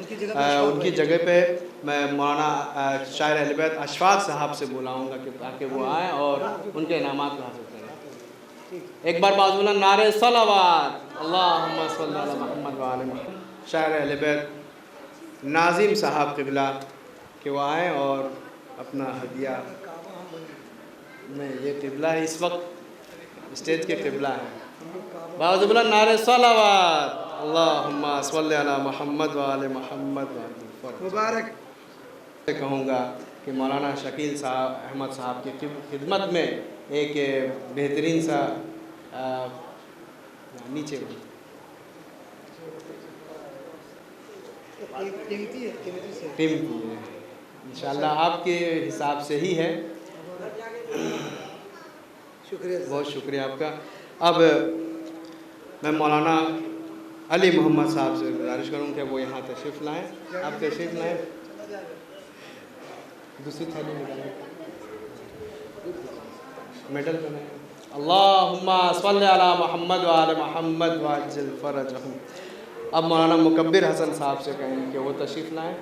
उनकी जगह पे मैं मौलाना शायर अहले बैत अशफाक साहब से बुलाऊँगा कि ताकि वो आएँ और उनके इनामात को हासिल करें। एक बार बाज़ुबला नारे सलावत अल्लाहुम्मा सल्ली अला मुहम्मद व आले मुहम्मद। शायर अहले बैत नाज़िम साहब क़िबला कि वो आएँ और अपना हदिया में ये क़िबला है, इस वक्त स्टेज के क़िबला हैं। बाज़ुबला नारे सलावत अल्लाहुम्मा सल्ली अला मुहम्मद व आले मुहम्मद मुबारक। कहूँगा कि मौलाना शकील साहब अहमद साहब की खिदमत में एक बेहतरीन सा नीचे कीमती है, इंशाअल्लाह आपके हिसाब से ही है। शुक्रिया, बहुत शुक्रिया आपका। अब मैं मौलाना अली मोहम्मद साहब से गुजारिश करूँ कि वो यहाँ तशरीफ़ लाएँ। आप तशरीफ़ लाएँ, दूसरी थैली निकालें, मेडल बनाएँ। अल्लाहुम्मा सल्ली अला मुहम्मद व आले मुहम्मद व अज्जिल फ़रजहुम। अब मौलाना मुकब्बिर हसन साहब से कहेंगे कि वो तशरीफ़ लाएँ।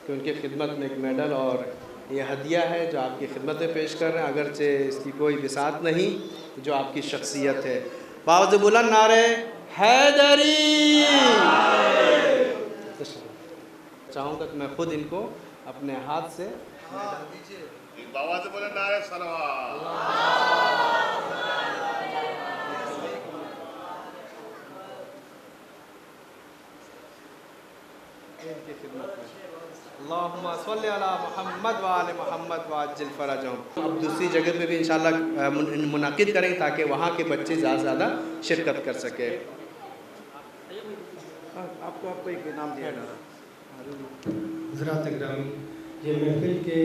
कि उनकी खिदमत में एक मेडल और ये हदिया है जो आपकी खिदमत में पेश कर रहे हैं, अगरचे इसकी कोई बिसात नहीं, जो आपकी शख्सियत है। बाज़ुबला नारे हैदरी। चाहूँगा कि मैं खुद इनको अपने हाथ से बाज़ुबला नारे सलावत। इनकी खिदमत में अल्लाहुम्मा सल्ली अला मुहम्मद व आले मुहम्मद व अज्जिल फ़रजहुम। अब दूसरी जगह पे भी इंशाअल्लाह मुनाकिद करेंगे ताकि वहाँ के बच्चे ज़्यादा से ज़्यादा शिरकत कर सके। आपको एक इनाम दिया जा हज़रात ग्रामी, ये महफिल के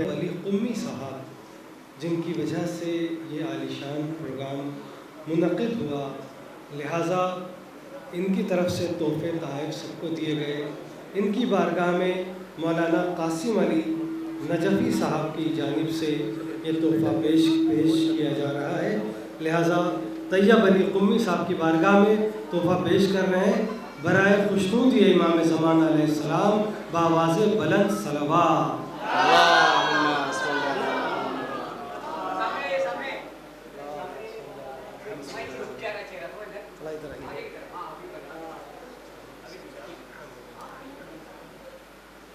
अली कुम्मी साहब जिनकी वजह से ये आलिशान प्रोग्राम मुनक़िद हुआ, लिहाजा इनकी तरफ से तोहफ़े तोहफ़ सबको दिए गए। इनकी बारगाह में मौलाना कासिम अली नजफ़ी साहब की जानिब से ये तोहफ़ा पेश किया जा रहा है। लिहाजा तैयब अली कुम्मी साहब की बारगाह में तोहफ़ा पेश कर रहे हैं। बराए खुशनूद ये इमाम ज़मान अलैहिस्सलाम बावाज़े बुलंद सलवात।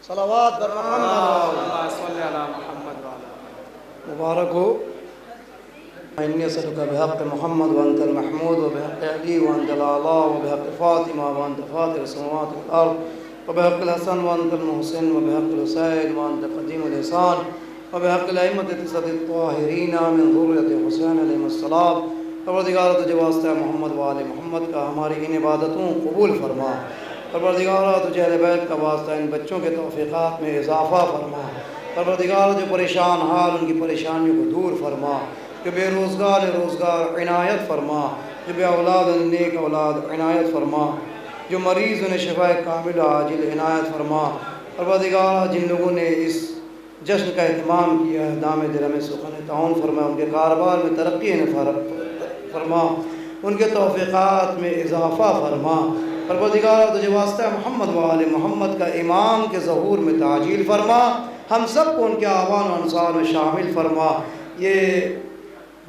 सलावत मुबारक हो। इन्नी सदका बिहक़्क़ि मुहम्मद व अंतल महमूद व बिहक़्क़ि अली व अंतल आला व बिहक़्क़ि फ़ातिमा व अंत फ़ातिर समावात वल अर्ज़ व बिहक़्क़ि हसन व अंतल मुहसिन व बिहक़्क़ि हुसैन व अंत क़दीमुल ihसान व बिहक़्क़ि अइम्मत तिसअत ताहिरीन मिन ज़ुर्रियत हुसैन अलैहिस्सलाम। परवरदिगार तुझे वास्ता मोहम्मद व आले मोहम्मद का हमारी इन इबादतों कबूल फरमा। परवरदिगार तुझे अहले बैत का वास्ता इन बच्चों के तौफ़ीक़ात में इजाफ़ा फरमा। परवरदिगार जो परेशान हाल उनकी परेशानियों को दूर फरमा। जो रोज़गार इनायत फरमा। जो बे औलाद नेक औलाद इनायत फरमा। जो मरीज़ उन्हें शिफाए कामिल आजिल इनायत फरमा। परवरदिगार जिन लोगों ने इस जश्न का एहतमाम किया है, दाम दिल में सुखन ताउन फरमा, उनके कारोबार में तरक्की फरमा, उनके तौफ़ीक़ात में इजाफ़ा फरमा। परवरदिगार तुझे वास्ता मोहम्मद व आले मोहम्मद का इमाम के ज़हूर में ताजील फरमा। हम सब को उनके आवान व अंसार में शामिल फरमा। ये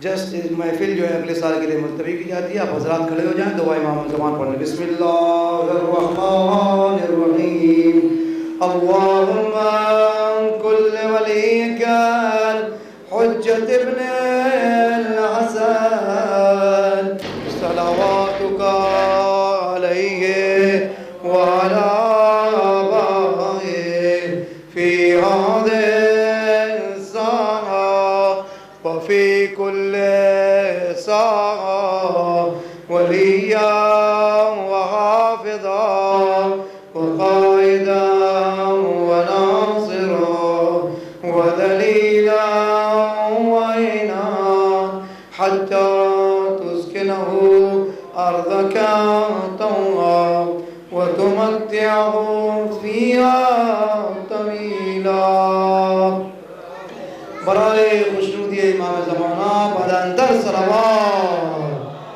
जस्ट महफिल जो है अगले साल के लिए मुलतवी की जाती है। आप हज़रात खड़े हो जाएँ, दुआ इमाम ज़मान पढ़ लें। बिस्मिल्लाहिर्रहमानिर्रहीम। अल्लाहुम्मा कुल्ल वलिय्यिकल हुज्जत इब्नुल हसन सलावातुका अलैहि व अला आबाइहि फी हादिहि साआ व फी कुल्लि साआ वलिय्या व हाफ़िज़ा व क़ाइदा व नासिरा फिया तवीला। बराए खुशनुदी इमाम ज़माना बदंदर सलवात।